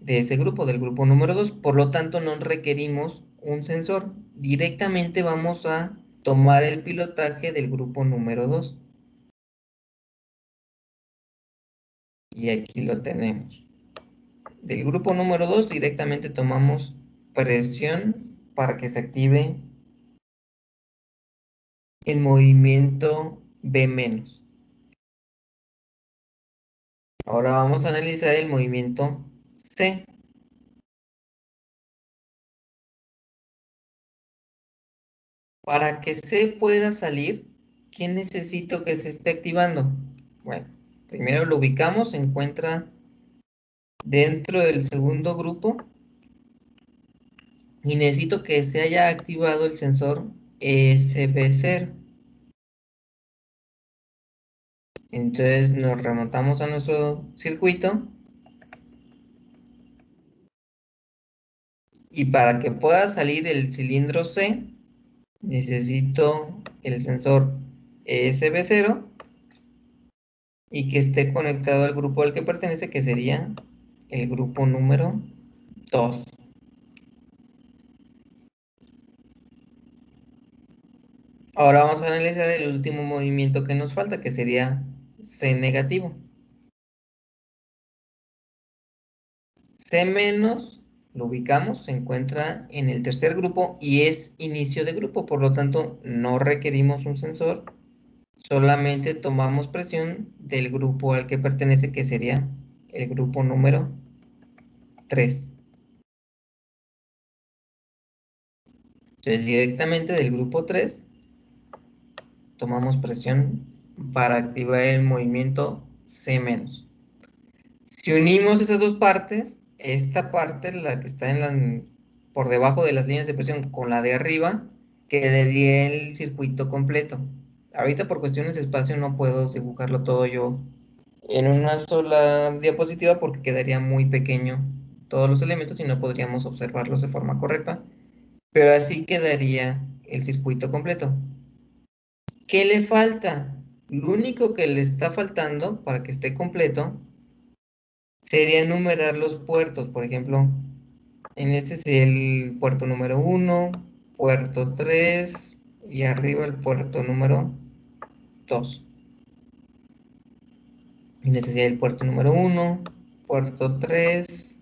de ese grupo, del grupo número 2. Por lo tanto, no requerimos un sensor. Directamente vamos a tomar el pilotaje del grupo número 2. Y aquí lo tenemos. Del grupo número 2 directamente tomamos presión para que se active el movimiento B menos. Ahora vamos a analizar el movimiento C. Para que C pueda salir, ¿qué necesito que se esté activando? Bueno, primero lo ubicamos, se encuentra dentro del segundo grupo y necesito que se haya activado el sensor SB0. Entonces nos remontamos a nuestro circuito y para que pueda salir el cilindro C, necesito el sensor SB0 y que esté conectado al grupo al que pertenece, que sería el grupo número 2. Ahora vamos a analizar el último movimiento que nos falta, que sería C negativo. C menos, lo ubicamos, se encuentra en el tercer grupo y es inicio de grupo, por lo tanto no requerimos un sensor, solamente tomamos presión del grupo al que pertenece, que sería el grupo número 3. Entonces directamente del grupo 3 tomamos presión para activar el movimiento C menos. Si unimos esas dos partes, esta parte, la que está por debajo de las líneas de presión, con la de arriba, quedaría el circuito completo. Ahorita por cuestiones de espacio no puedo dibujarlo todo yo en una sola diapositiva porque quedaría muy pequeño todos los elementos y no podríamos observarlos de forma correcta. Pero así quedaría el circuito completo. ¿Qué le falta? Lo único que le está faltando para que esté completo sería enumerar los puertos. Por ejemplo, en este sería el puerto número 1, puerto 3 y arriba el puerto número 2. En este sería el puerto número 1, puerto 3,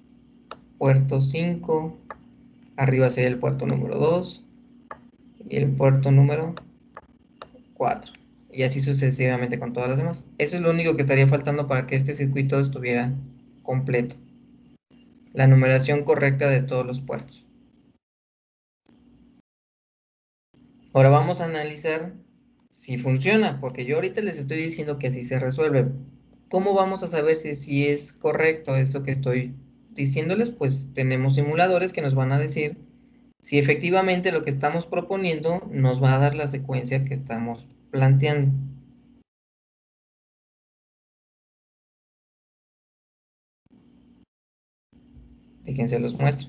puerto 5, arriba sería el puerto número 2 y el puerto número 4. Y así sucesivamente con todas las demás. Eso es lo único que estaría faltando para que este circuito estuviera completo. La numeración correcta de todos los puertos. Ahora vamos a analizar si funciona, porque yo ahorita les estoy diciendo que así se resuelve. ¿Cómo vamos a saber si es correcto esto que estoy diciéndoles? Pues tenemos simuladores que nos van a decir si efectivamente lo que estamos proponiendo nos va a dar la secuencia que estamos planteando. Fíjense, los muestro.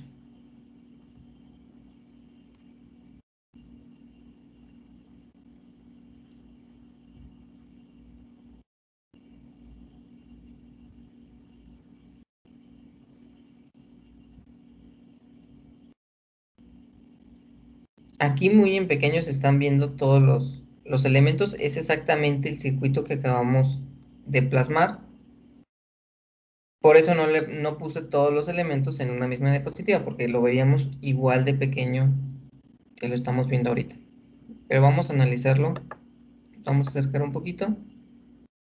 Aquí muy en pequeño se están viendo todos los elementos. Es exactamente el circuito que acabamos de plasmar. Por eso no puse todos los elementos en una misma diapositiva, porque lo veríamos igual de pequeño que lo estamos viendo ahorita. Pero vamos a analizarlo. Vamos a acercar un poquito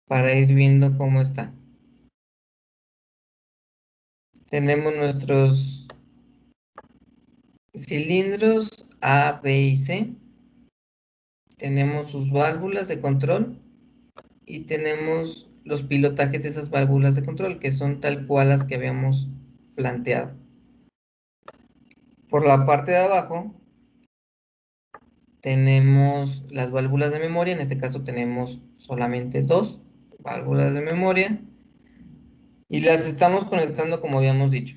para ir viendo cómo está. tenemos nuestros cilindros A, B y C. Tenemos sus válvulas de control y tenemos los pilotajes de esas válvulas de control, que son tal cual las que habíamos planteado. Por la parte de abajo tenemos las válvulas de memoria. En este caso tenemos solamente 2 válvulas de memoria y las estamos conectando como habíamos dicho.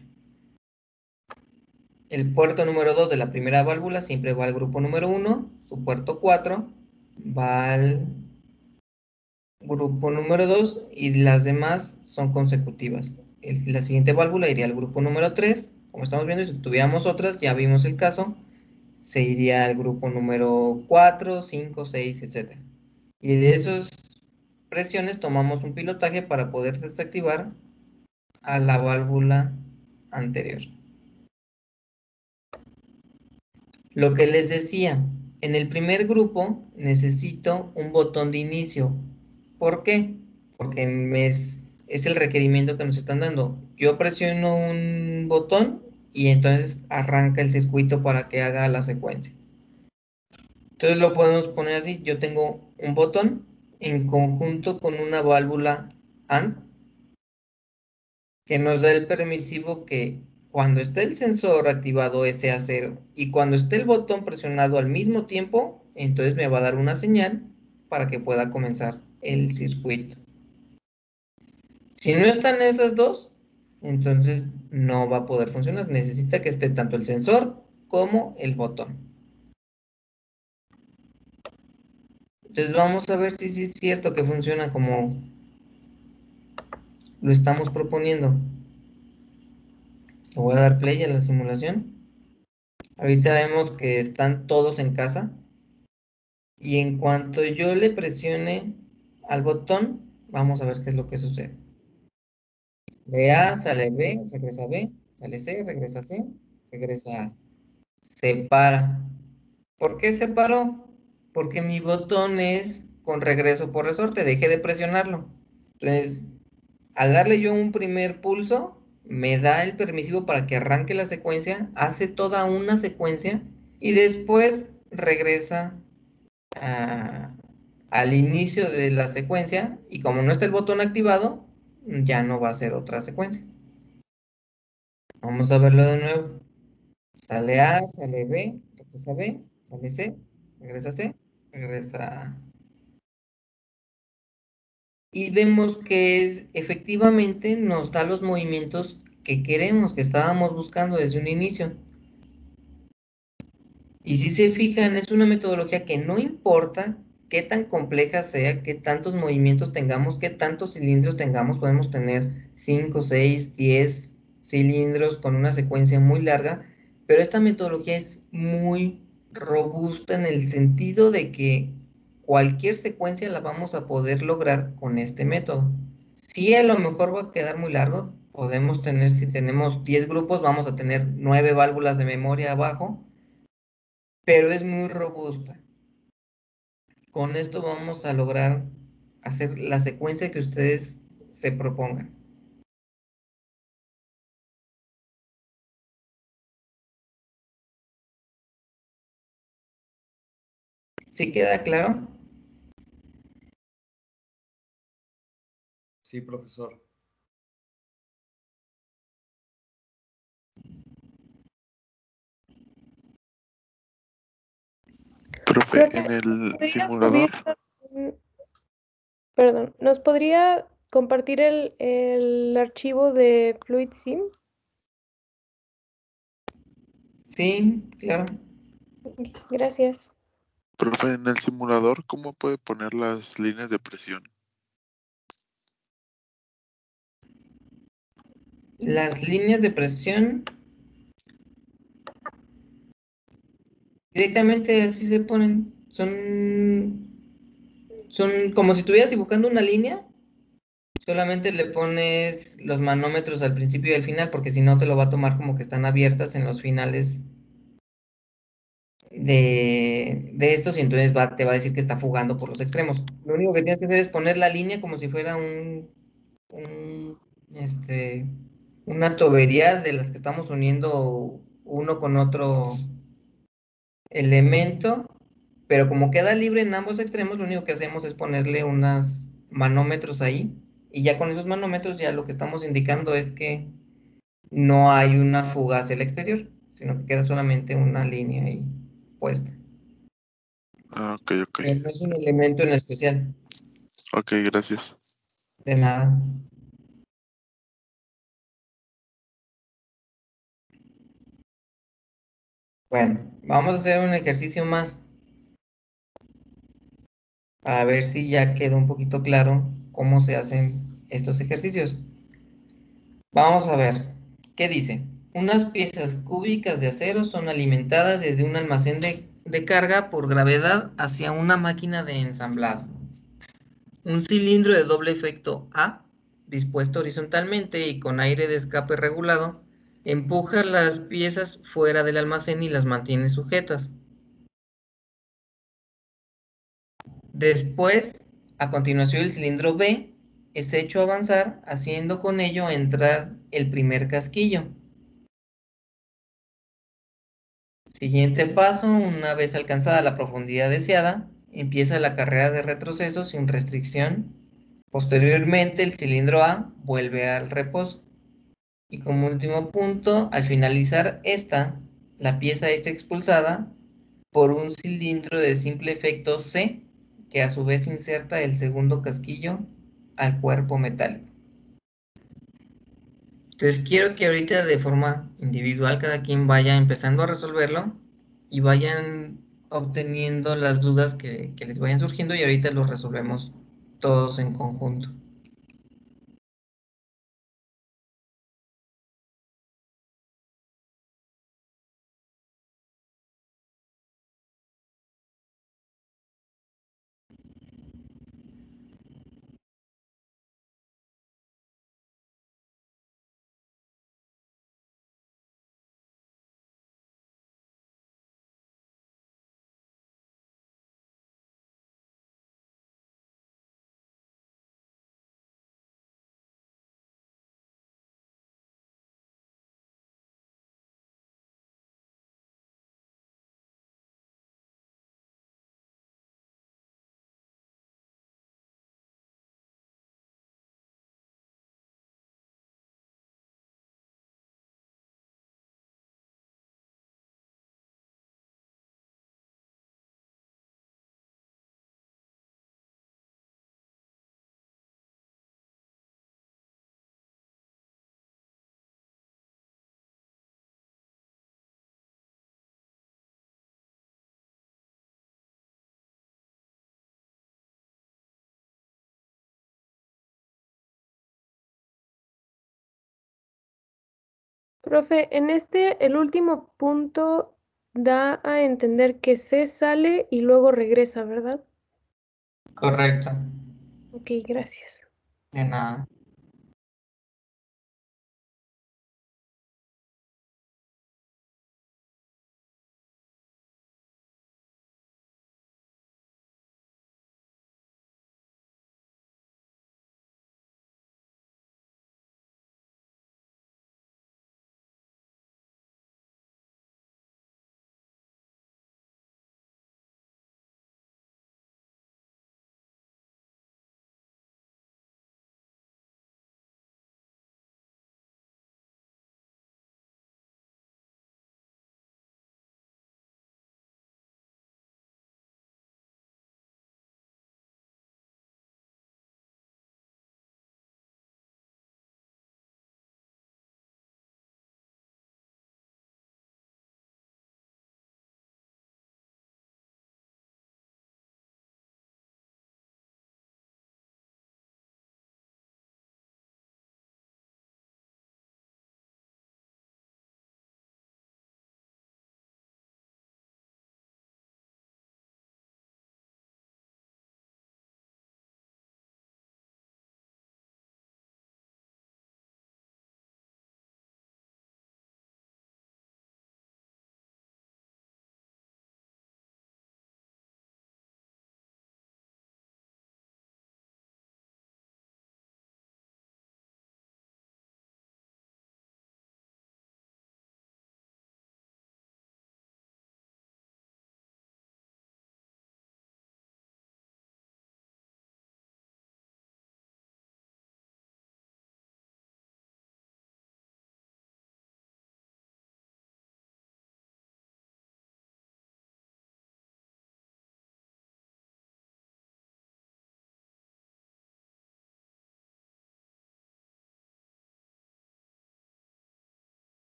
El puerto número 2 de la primera válvula siempre va al grupo número 1, su puerto 4 va al grupo número 2 y las demás son consecutivas. La siguiente válvula iría al grupo número 3, como estamos viendo, si tuviéramos otras, ya vimos el caso, se iría al grupo número 4, 5, 6, etc. Y de esas presiones tomamos un pilotaje para poder desactivar a la válvula anterior. Lo que les decía, en el primer grupo necesito un botón de inicio. ¿Por qué? Porque es el requerimiento que nos están dando. Yo presiono un botón y entonces arranca el circuito para que haga la secuencia. Entonces lo podemos poner así. Yo tengo un botón en conjunto con una válvula AND que nos da el permisivo que cuando esté el sensor activado SA0 y cuando esté el botón presionado al mismo tiempo, entonces me va a dar una señal para que pueda comenzar el circuito. Si no están esas dos, entonces no va a poder funcionar. Necesita que esté tanto el sensor como el botón. Entonces vamos a ver si sí es cierto que funciona como lo estamos proponiendo. Le voy a dar play a la simulación. Ahorita vemos que están todos en casa. Y en cuanto yo le presione al botón, vamos a ver qué es lo que sucede. De A, sale B, regresa B, sale C, regresa C, regresa A. Se para. ¿Por qué se paró? Porque mi botón es con regreso por resorte, dejé de presionarlo. Entonces, al darle yo un primer pulso, me da el permisivo para que arranque la secuencia, hace toda una secuencia y después regresa al inicio de la secuencia y como no está el botón activado, ya no va a ser otra secuencia. Vamos a verlo de nuevo. Sale A, sale B, regresa B, sale C, regresa C, regresa A. Y vemos que efectivamente nos da los movimientos que queremos, que estábamos buscando desde un inicio. Y si se fijan, es una metodología que no importa qué tan compleja sea, qué tantos movimientos tengamos, qué tantos cilindros tengamos, podemos tener 5, 6, 10 cilindros con una secuencia muy larga, pero esta metodología es muy robusta en el sentido de que cualquier secuencia la vamos a poder lograr con este método. Si a lo mejor va a quedar muy largo, podemos tener, si tenemos 10 grupos, vamos a tener 9 válvulas de memoria abajo, pero es muy robusta. Con esto vamos a lograr hacer la secuencia que ustedes se propongan. ¿Sí queda claro? Sí, profesor. Profe, Profe, en el ¿podría simulador, subir, perdón, ¿nos podría compartir el archivo de Fluid Sim? Sí, claro. Gracias. profe, en el simulador, ¿cómo puede poner las líneas de presión? Las líneas de presión directamente así se ponen. Son como si estuvieras dibujando una línea. Solamente le pones los manómetros al principio y al final, porque si no te lo va a tomar como que están abiertas en los finales de estos y entonces te va a decir que está fugando por los extremos. Lo único que tienes que hacer es poner la línea como si fuera un una tubería de las que estamos uniendo uno con otro elemento, pero como queda libre en ambos extremos, lo único que hacemos es ponerle unos manómetros ahí, y ya con esos manómetros ya lo que estamos indicando es que no hay una fuga hacia el exterior, sino que queda solamente una línea ahí puesta. Ah, ok, ok. Pero no es un elemento en especial, Ok, gracias. de nada. Bueno, vamos a hacer un ejercicio más para ver si ya quedó un poquito claro cómo se hacen estos ejercicios. Vamos a ver, ¿qué dice? Unas piezas cúbicas de acero son alimentadas desde un almacén de carga por gravedad hacia una máquina de ensamblado. Un cilindro de doble efecto A, dispuesto horizontalmente y con aire de escape regulado, empuja las piezas fuera del almacén y las mantiene sujetas. Después, a continuación, el cilindro B es hecho avanzar, haciendo con ello entrar el primer casquillo. Siguiente paso, una vez alcanzada la profundidad deseada, empieza la carrera de retroceso sin restricción. Posteriormente, el cilindro A vuelve al reposo. Y como último punto, al finalizar esta, la pieza es expulsada por un cilindro de simple efecto C, que a su vez inserta el segundo casquillo al cuerpo metálico. Entonces quiero que ahorita de forma individual cada quien vaya empezando a resolverlo y vayan obteniendo las dudas que les vayan surgiendo y ahorita lo resolvemos todos en conjunto. Profe, en este, el último punto da a entender que C sale y luego regresa, ¿verdad? Correcto, Ok, gracias. de nada.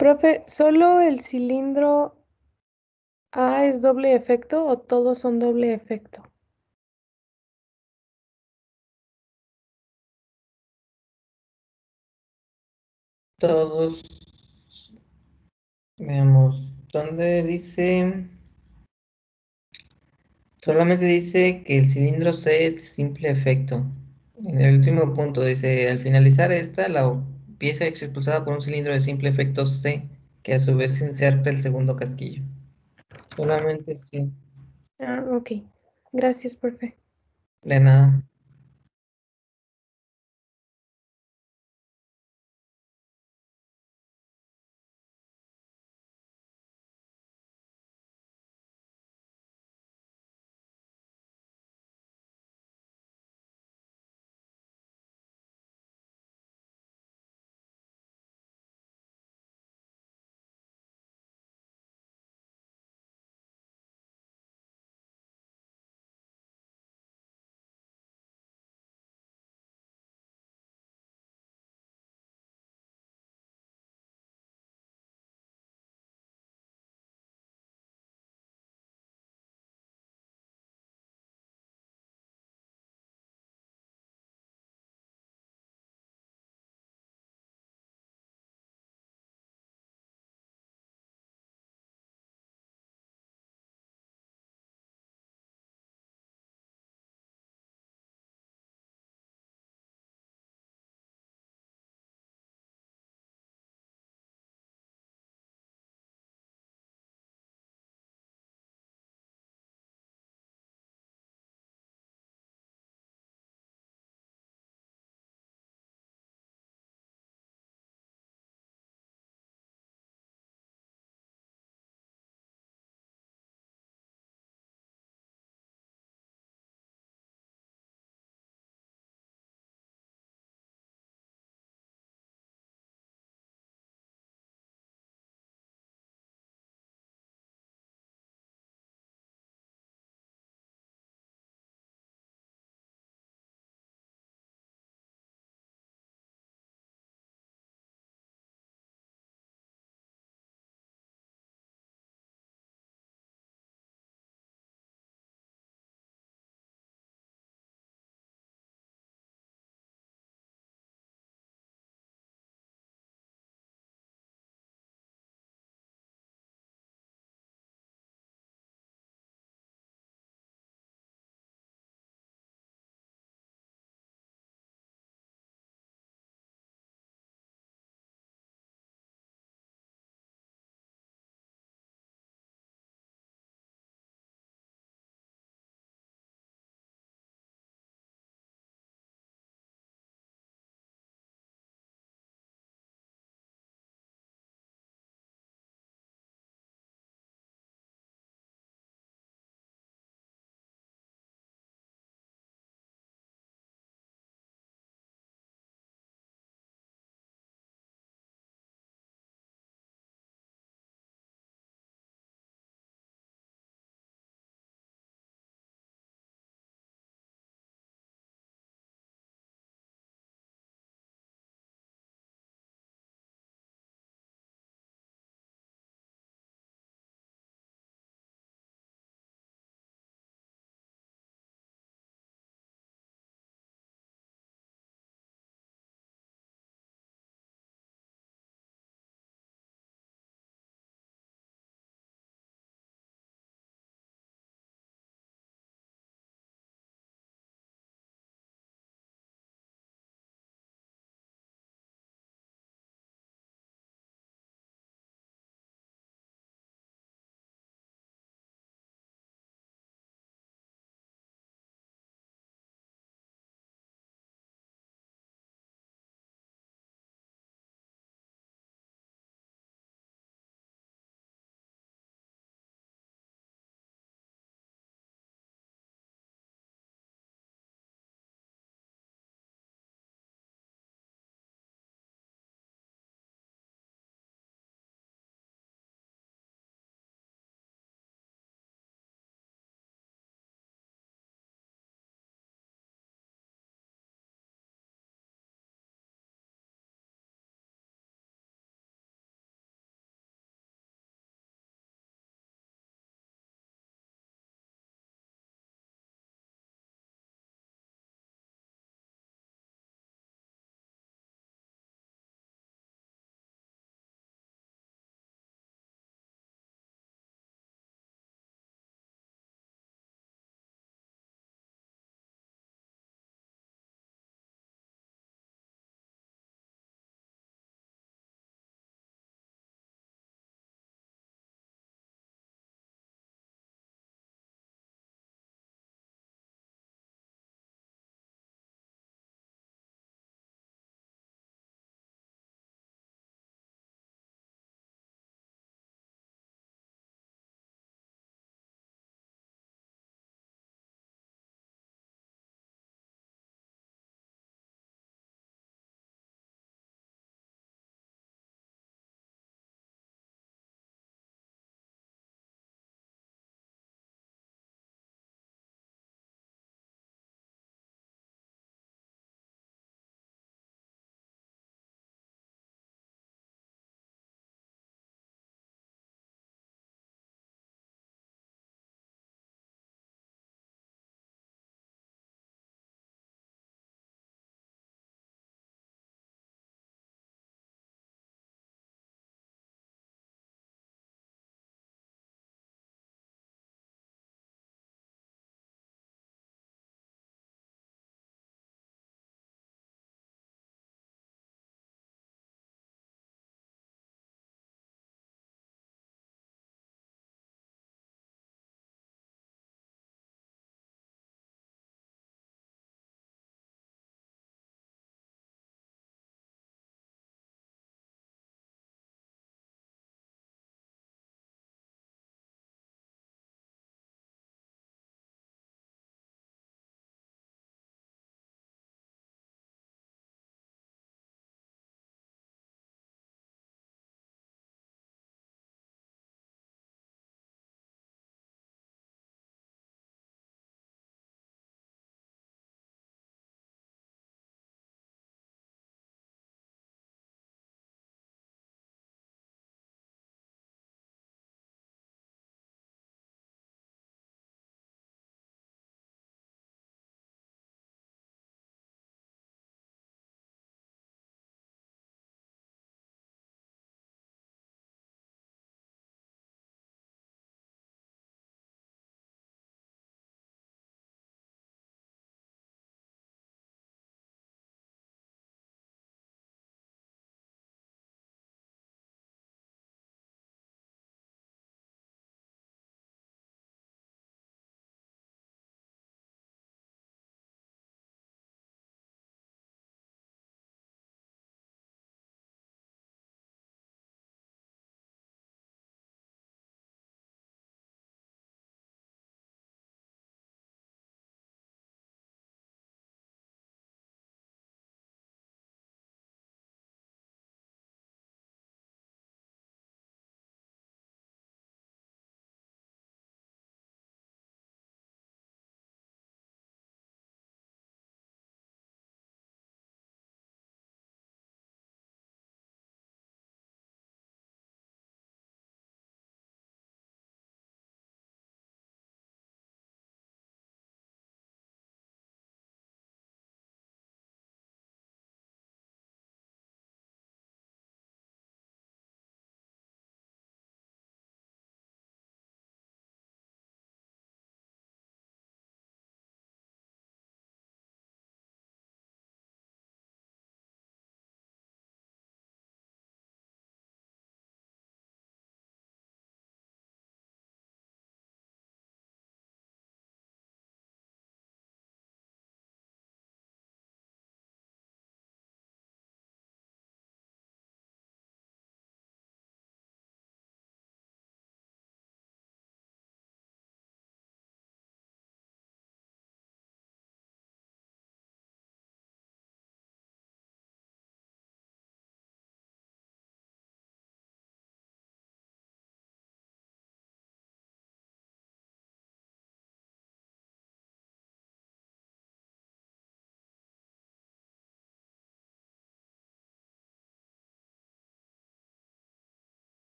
Profe, ¿solo el cilindro A es doble efecto o todos son doble efecto? Todos, veamos, ¿dónde dice? Solamente dice que el cilindro C es simple efecto. En el último punto dice, al finalizar esta, la pieza es expulsada por un cilindro de simple efecto C, que a su vez inserta el segundo casquillo. Solamente sí, Ah, ok. Gracias, profe. de nada.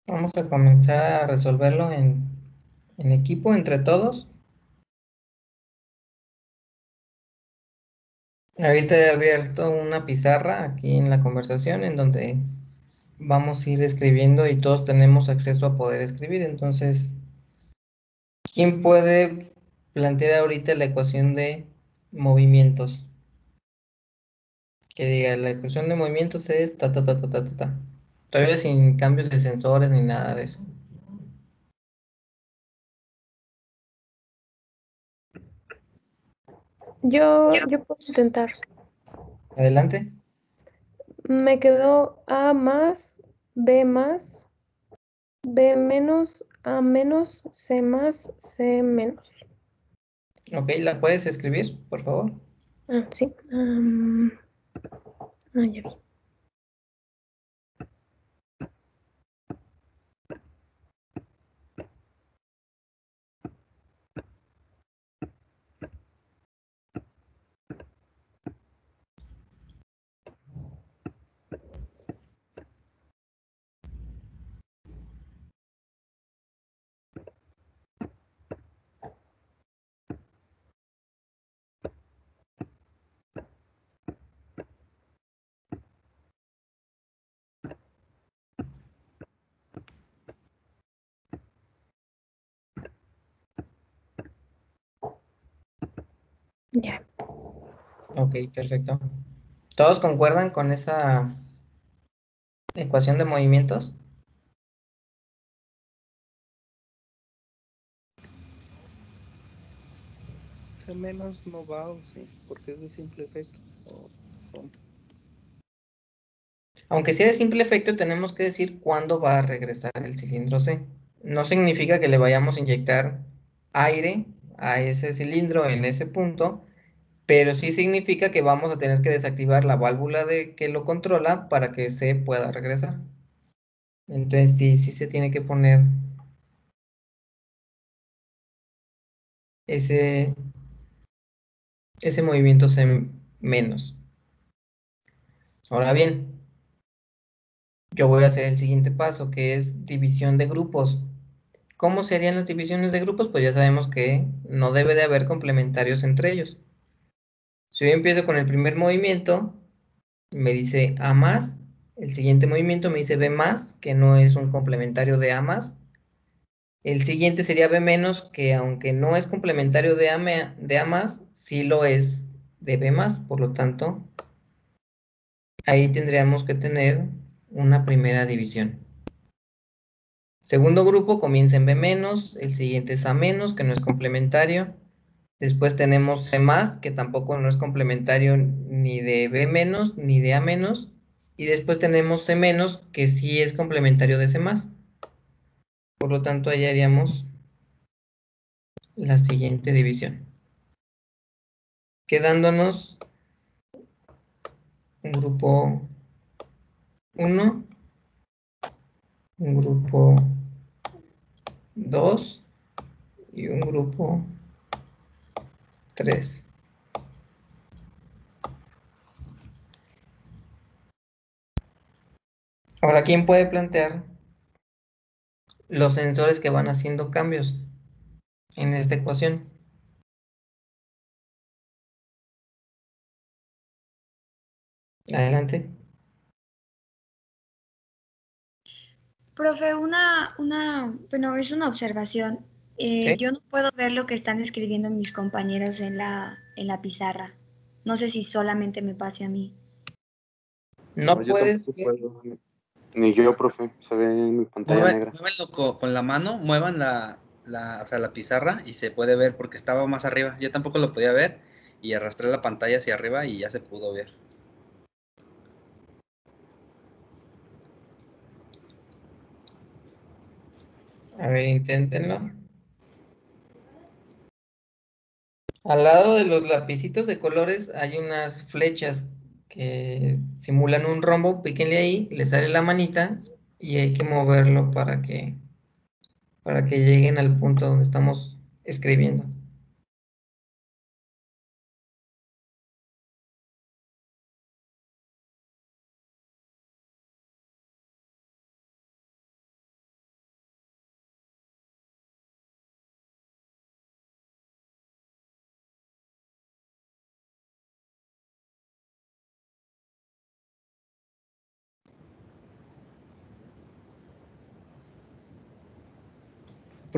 Vamos a comenzar a resolverlo en equipo, entre todos. Ahorita he abierto una pizarra aquí en la conversación en donde vamos a ir escribiendo y todos tenemos acceso a poder escribir. Entonces, ¿quién puede plantear ahorita la ecuación de movimientos? Que diga, la ecuación de movimientos es ta, ta, ta, ta, ta, ta, ta. Todavía sin cambios de sensores ni nada de eso. Yo puedo intentar. Adelante. Me quedó A más, B más, B menos, A menos, C más, C menos. Ok, ¿la puedes escribir, por favor? Ah, sí. Ya vi. Ya. Ok, perfecto. ¿Todos concuerdan con esa ecuación de movimientos? C menos no va, ¿o sí? Porque es de simple efecto. ¿Cómo? Aunque sea de simple efecto, tenemos que decir cuándo va a regresar el cilindro C. No significa que le vayamos a inyectar aire a ese cilindro en ese punto, pero sí significa que vamos a tener que desactivar la válvula de que lo controla para que C pueda regresar. Entonces sí se tiene que poner ese, ese movimiento C menos. Ahora bien, yo voy a hacer el siguiente paso, que es división de grupos. ¿Cómo serían las divisiones de grupos? Pues ya sabemos que no debe de haber complementarios entre ellos. Si yo empiezo con el primer movimiento, me dice A más, el siguiente movimiento me dice B más, que no es un complementario de A más. El siguiente sería B menos, que aunque no es complementario de A más, sí lo es de B más, por lo tanto, ahí tendríamos que tener una primera división. Segundo grupo comienza en B menos, el siguiente es A menos, que no es complementario. Después tenemos C más, que tampoco no es complementario ni de B menos ni de A menos. Y después tenemos C menos, que sí es complementario de C más. Por lo tanto, ahí haríamos la siguiente división. Quedándonos un grupo 1, un grupo 2 y un grupo 3. Ahora, ¿quién puede plantear los sensores que van haciendo cambios en esta ecuación? Adelante. Profe, bueno, es una observación. ¿Sí? Yo no puedo ver lo que están escribiendo mis compañeros en la pizarra. No sé si solamente me pase a mí. No Yo puedes tampoco ver. puedo. Ni yo, profe. Se ve en mi pantalla negra. Muévanlo con la mano, muevan o sea, la pizarra y se puede ver porque estaba más arriba. Yo tampoco lo podía ver y arrastré la pantalla hacia arriba y ya se pudo ver. A ver, inténtenlo. Al lado de los lapicitos de colores hay unas flechas que simulan un rombo. Píquenle ahí, le sale la manita y hay que moverlo para que lleguen al punto donde estamos escribiendo.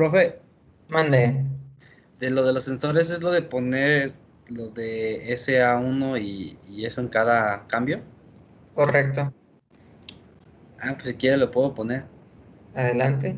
Profe, Mande. de lo de los sensores es lo de poner lo de SA1 y eso en cada cambio. Correcto. Ah, pues si quiere lo puedo poner. Adelante.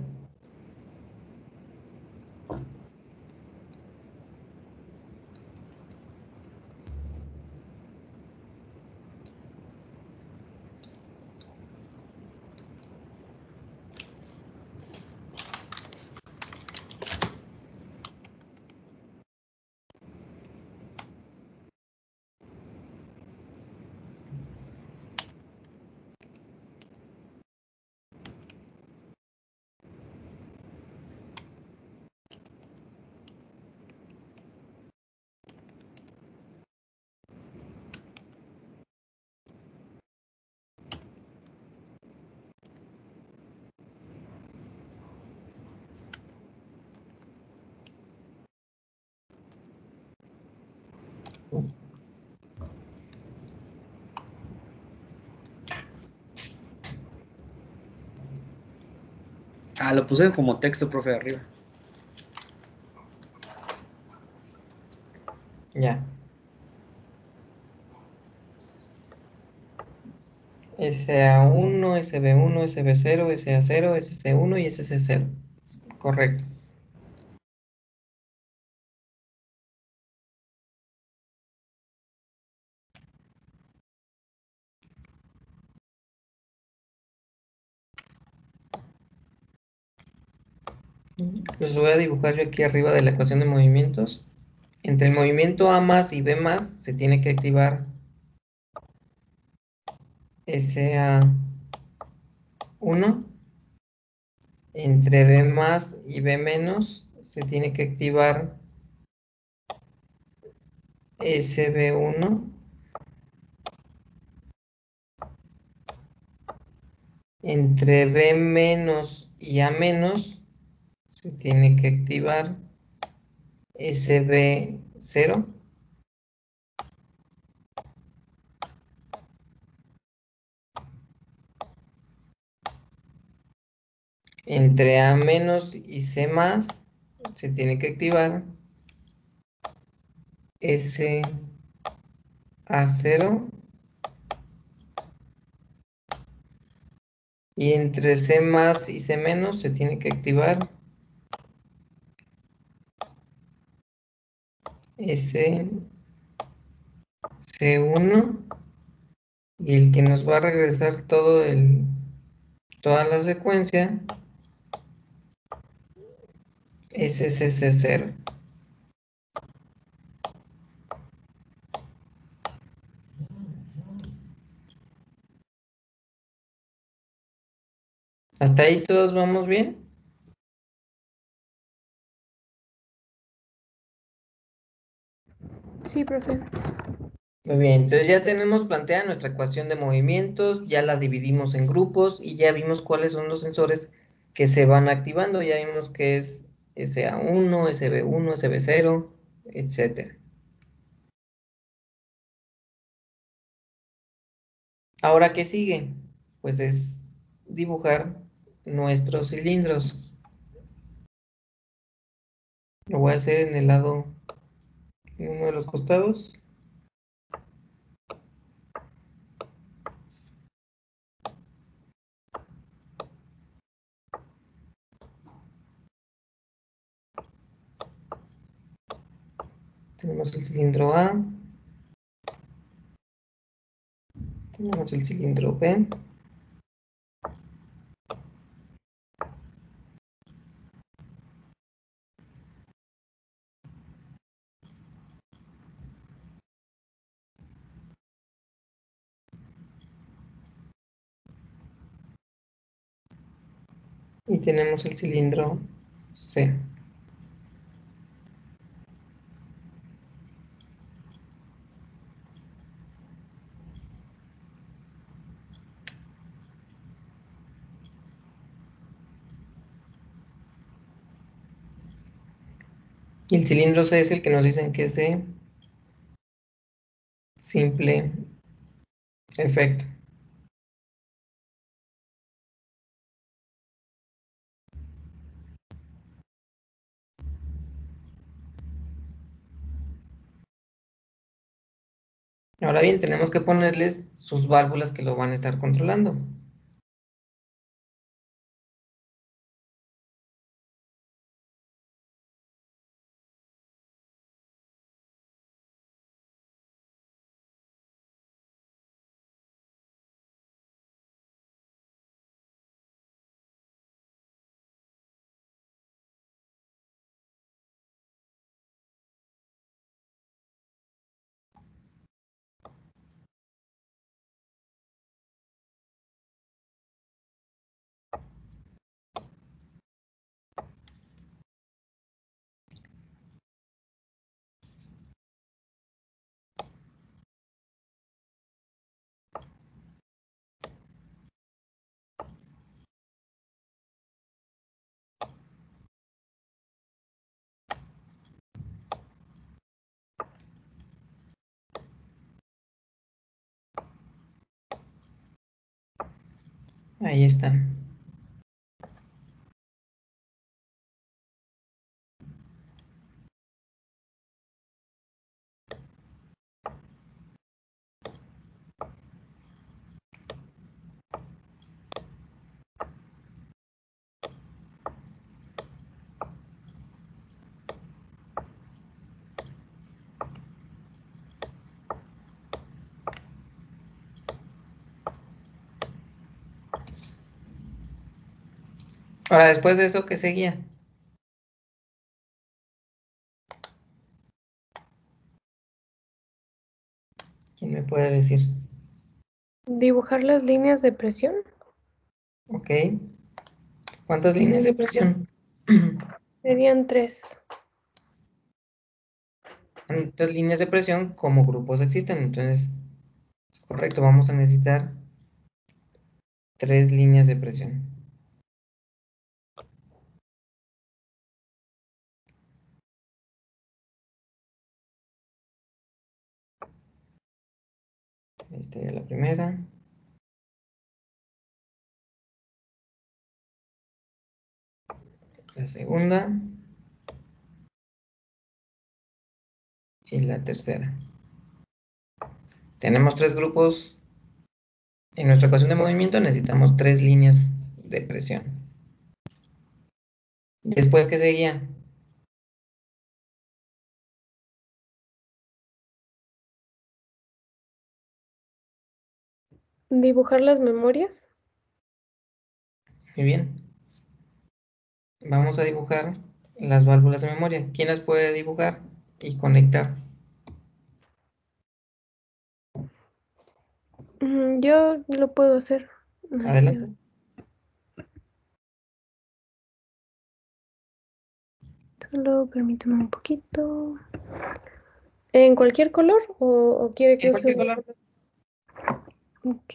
Ah, lo puse como texto, profe, arriba. Ya. SA1, SB1, SB0, SA0, SC1 y SC0. Correcto. Los voy a dibujar yo aquí arriba de la ecuación de movimientos. Entre el movimiento A más y B más se tiene que activar SA1. Entre B más y B menos se tiene que activar SB1. Entre B menos y A menos se tiene que activar SB0. Entre A menos y C más se tiene que activar SA0. Y entre C más y C menos se tiene que activar SC1. Y el que nos va a regresar toda la secuencia es SC0. ¿Hasta ahí todos vamos bien? Sí, profe. Muy bien, entonces ya tenemos planteada nuestra ecuación de movimientos, ya la dividimos en grupos y ya vimos cuáles son los sensores que se van activando. Ya vimos que es SA1, SB1, SB0, etcétera. Ahora, ¿qué sigue? Pues es dibujar nuestros cilindros. Lo voy a hacer en el lado, en uno de los costados. Tenemos el cilindro A, tenemos el cilindro B, y tenemos el cilindro C. Y el cilindro C es el que nos dicen que es de simple efecto. Ahora bien, tenemos que ponerles sus válvulas que lo van a estar controlando. Ahí están. Ahora, después de eso, ¿qué seguía? ¿Quién me puede decir? Dibujar las líneas de presión. Ok. ¿Cuántas líneas de presión? Serían 3. ¿Cuántas líneas de presión como grupos existen? Entonces, es correcto, vamos a necesitar 3 líneas de presión. Ahí está ya la primera. La segunda. Y la tercera. Tenemos 3 grupos. En nuestra ecuación de movimiento necesitamos 3 líneas de presión. Después, ¿qué seguía? Dibujar las memorias. Muy bien. Vamos a dibujar las válvulas de memoria. ¿Quién las puede dibujar y conectar? Yo lo puedo hacer. Adelante. Solo permíteme un poquito. ¿En cualquier color o quiere que En use cualquier color. Ok.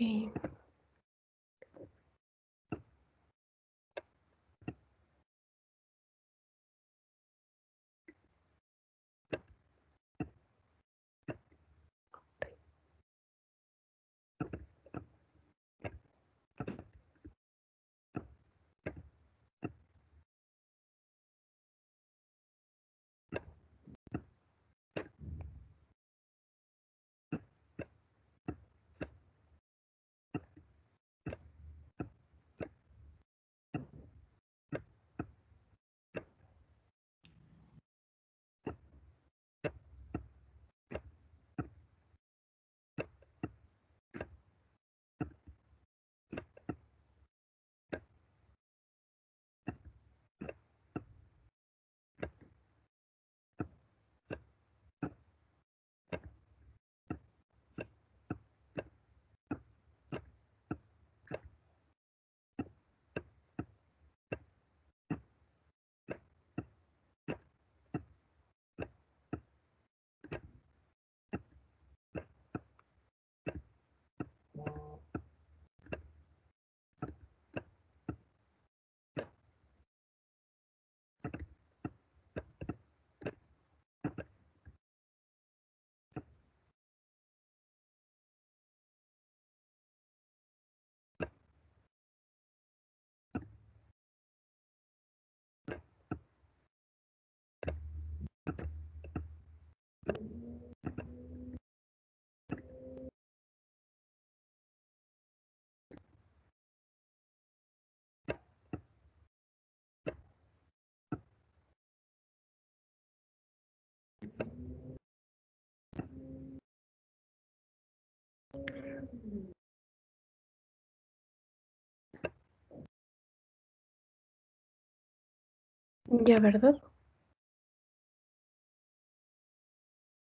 Ya, ¿verdad?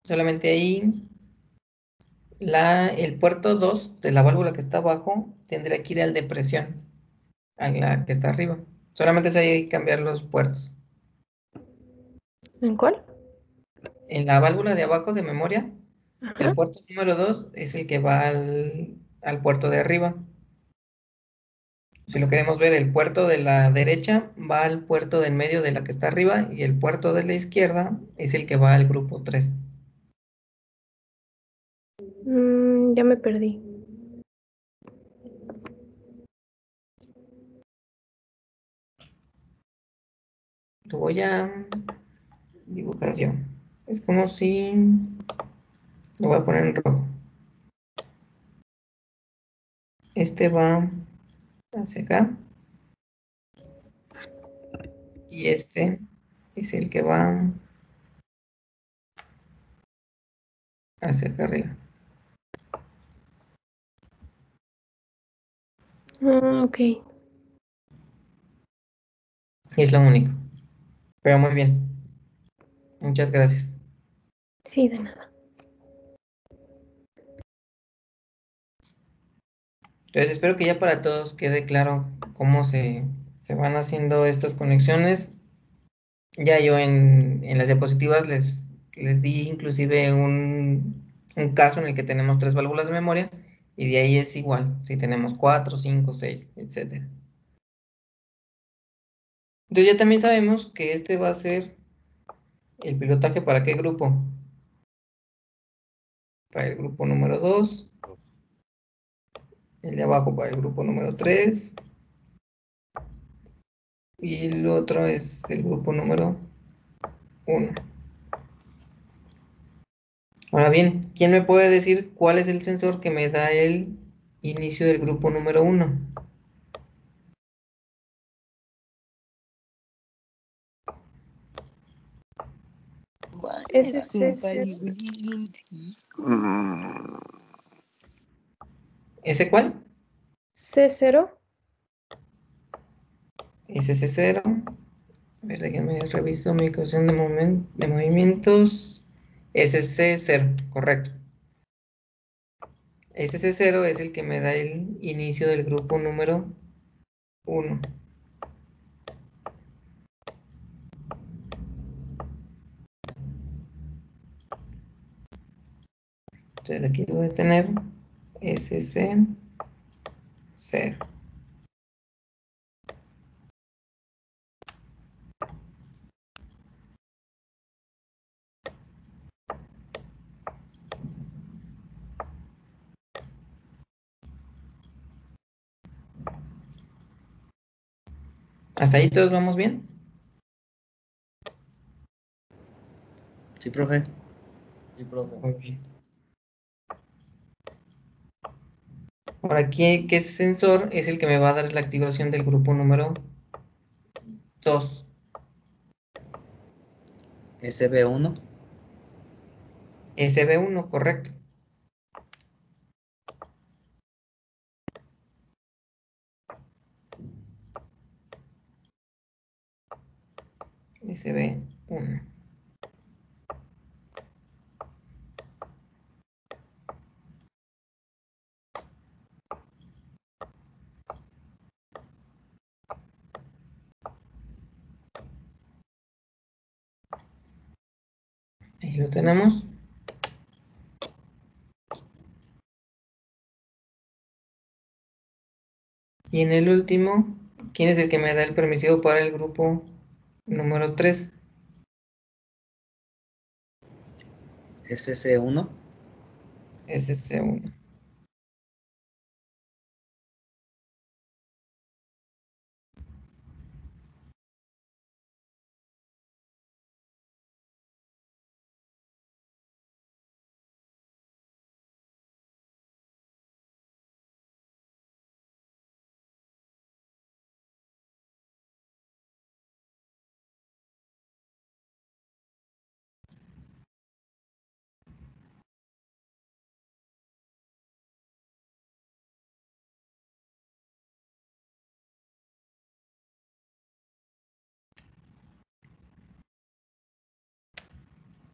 Solamente ahí el puerto 2 de la válvula que está abajo tendría que ir al de presión, a la que está arriba. Solamente es ahí cambiar los puertos. ¿En cuál? En la válvula de abajo de memoria, el Ajá. puerto número 2 es el que va al puerto de arriba. Si lo queremos ver, el puerto de la derecha va al puerto del medio de la que está arriba y el puerto de la izquierda es el que va al grupo 3. Ya me perdí. Lo voy a dibujar yo. Es como si lo voy a poner en rojo. Este va hacia acá y este es el que va hacia acá arriba. Ok. Y es lo único. Pero muy bien. Muchas gracias. Sí, de nada. Entonces espero que ya para todos quede claro cómo se van haciendo estas conexiones. Ya yo en las diapositivas les di inclusive un caso en el que tenemos 3 válvulas de memoria y de ahí es igual, si tenemos 4, 5, 6, etcétera. Entonces ya también sabemos que este va a ser el pilotaje para qué grupo. Para el grupo número 2, el de abajo para el grupo número 3 y el otro es el grupo número 1. Ahora bien, ¿quién me puede decir cuál es el sensor que me da el inicio del grupo número 1? SC0. Mm, ¿Ese cuál? C0. Ese es 0. A ver, déjenme reviso mi ecuación de movimientos. SC0, correcto. SC0 es el que me da el inicio del grupo número 1. Entonces aquí voy a tener SC0. ¿Hasta ahí todos vamos bien? Sí, profe. Sí, profe. Muy bien. Ahora, ¿qué sensor es el que me va a dar la activación del grupo número 2? SB1. SB1, correcto. SB1. Ahí lo tenemos. Y en el último, ¿quién es el que me da el permisivo para el grupo número 3? SC1. SC1.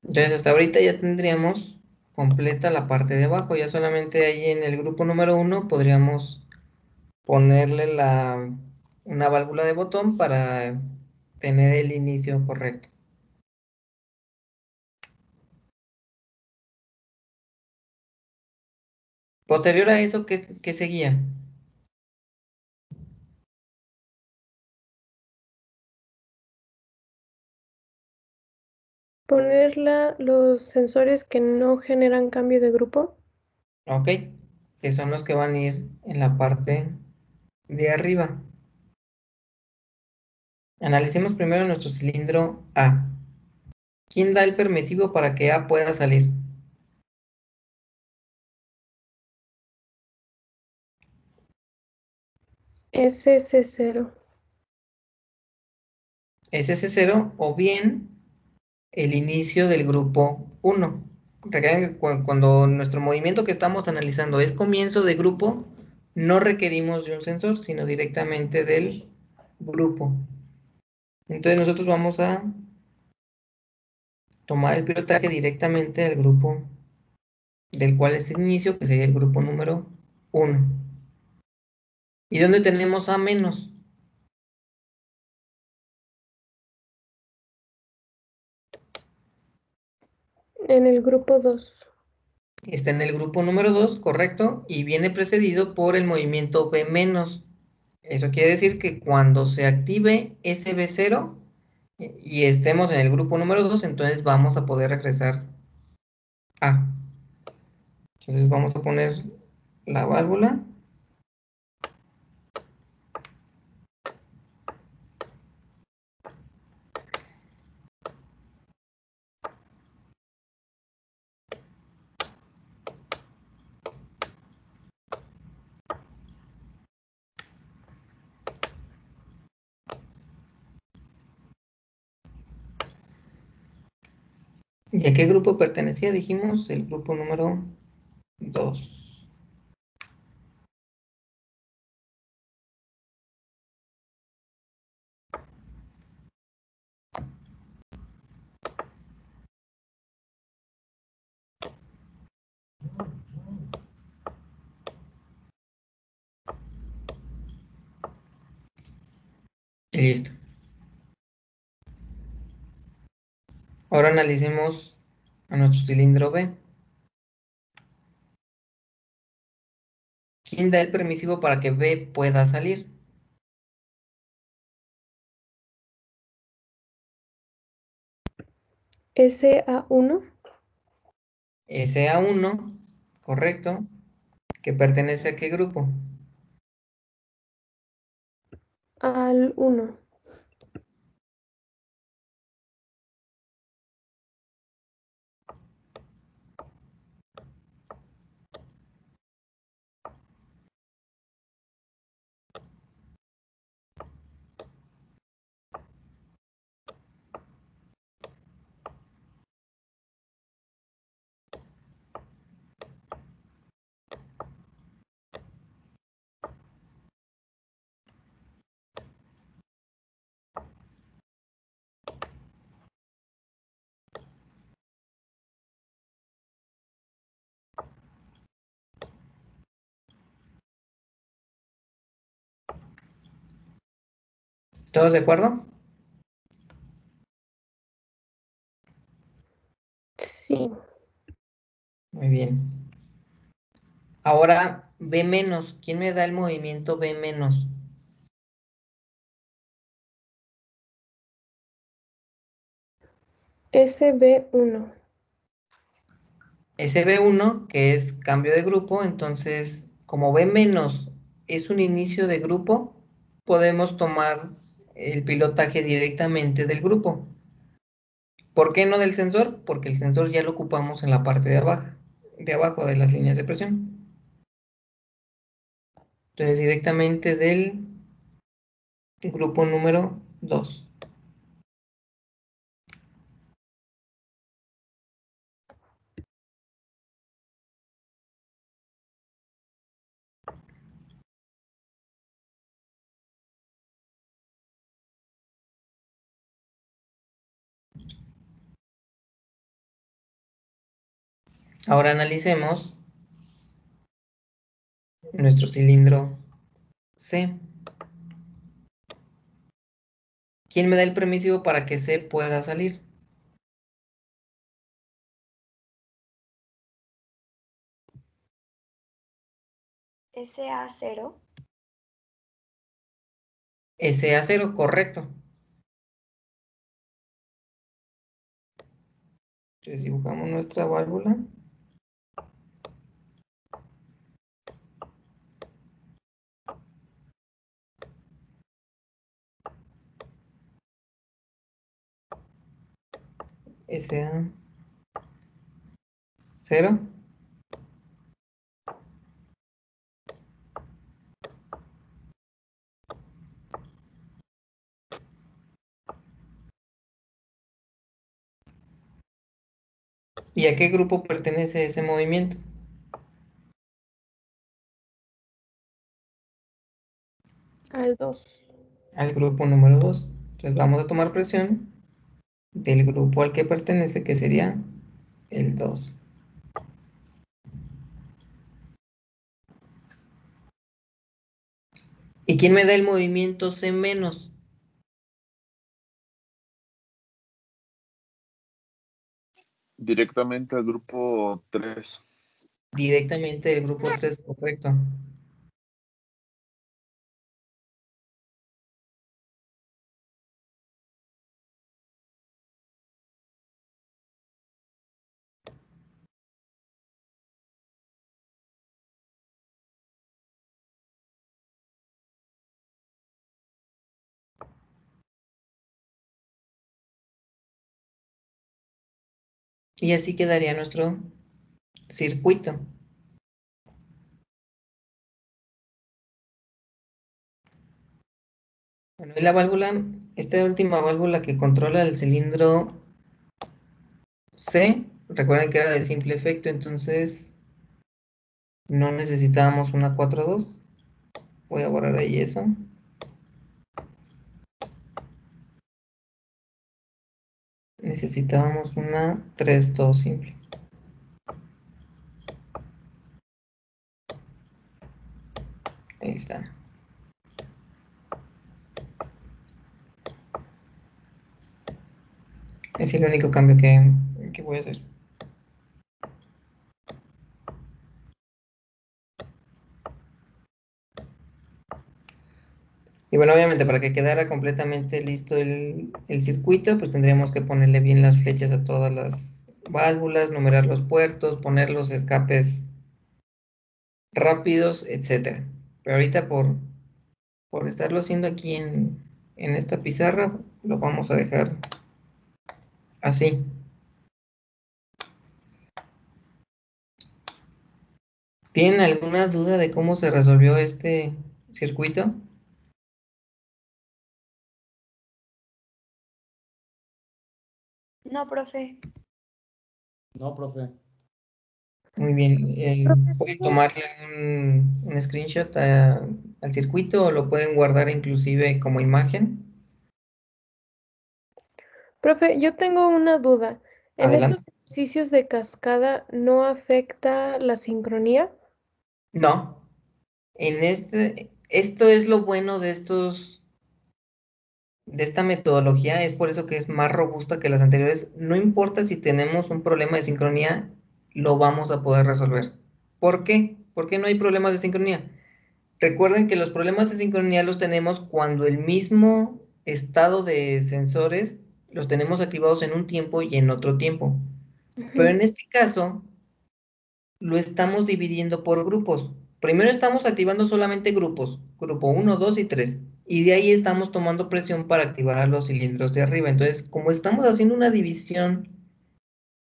Entonces hasta ahorita ya tendríamos completa la parte de abajo. Ya solamente ahí en el grupo número 1 podríamos ponerle una válvula de botón para tener el inicio correcto. Posterior a eso, ¿qué seguía? Poner los sensores que no generan cambio de grupo. Ok, que son los que van a ir en la parte de arriba. Analicemos primero nuestro cilindro A. ¿Quién da el permisivo para que A pueda salir? SS0. ¿Es ese 0 o bien el inicio del grupo 1? Recuerden que cuando nuestro movimiento que estamos analizando es comienzo de grupo, no requerimos de un sensor, sino directamente del grupo. Entonces nosotros vamos a tomar el pilotaje directamente del grupo del cual es el inicio, que sería el grupo número 1. ¿Y dónde tenemos A menos? En el grupo 2. Está en el grupo número 2, correcto, y viene precedido por el movimiento B menos. Eso quiere decir que cuando se active ese B0 y estemos en el grupo número 2, entonces vamos a poder regresar A. Entonces vamos a poner la válvula. ¿Y a qué grupo pertenecía? Dijimos el grupo número 2. Listo. Ahora analicemos a nuestro cilindro B. ¿Quién da el permisivo para que B pueda salir? SA1. SA1, correcto, que pertenece a qué grupo. Al 1. ¿Todos de acuerdo? Sí. Muy bien. Ahora B menos. ¿Quién me da el movimiento B menos? SB1. Ese B1, que es cambio de grupo, entonces, como B menos es un inicio de grupo, podemos tomar el pilotaje directamente del grupo. ¿Por qué no del sensor? Porque el sensor ya lo ocupamos en la parte de abajo de las líneas de presión. Entonces, directamente del grupo número 2. Ahora analicemos nuestro cilindro C. ¿Quién me da el permisivo para que C pueda salir? SA0. SA0, correcto. Entonces dibujamos nuestra válvula. SA0. ¿Y a qué grupo pertenece ese movimiento? Al 2. Al grupo número 2. Entonces vamos a tomar presión del grupo al que pertenece, que sería el 2. ¿Y quién me da el movimiento C menos? Directamente al grupo 3. Directamente del grupo 3, correcto. Y así quedaría nuestro circuito. Bueno, y la válvula, esta última válvula que controla el cilindro C, recuerden que era de simple efecto, entonces no necesitábamos una 4.2. Voy a borrar ahí eso. Necesitábamos una 3.2 simple. Ahí está. Es el único cambio que voy a hacer. Y bueno, obviamente para que quedara completamente listo el circuito, pues tendríamos que ponerle bien las flechas a todas las válvulas, numerar los puertos, poner los escapes rápidos, etcétera. Pero ahorita por estarlo haciendo aquí en esta pizarra, lo vamos a dejar así. ¿Tienen alguna duda de cómo se resolvió este circuito? No, profe. No, profe. Muy bien. Profe, ¿Pueden tomarle un screenshot al circuito o lo pueden guardar inclusive como imagen? Profe, yo tengo una duda. ¿En Adelante. estos ejercicios de cascada no afecta la sincronía? No. Esto es lo bueno de esta metodología, es por eso que es más robusta que las anteriores. No importa si tenemos un problema de sincronía, lo vamos a poder resolver. ¿Por qué? ¿Por qué no hay problemas de sincronía? Recuerden que los problemas de sincronía los tenemos cuando el mismo estado de sensores los tenemos activados en un tiempo y en otro tiempo. Pero en este caso, lo estamos dividiendo por grupos. Primero estamos activando solamente grupos, grupo 1, 2 y 3. Y de ahí estamos tomando presión para activar a los cilindros de arriba. Entonces, como estamos haciendo una división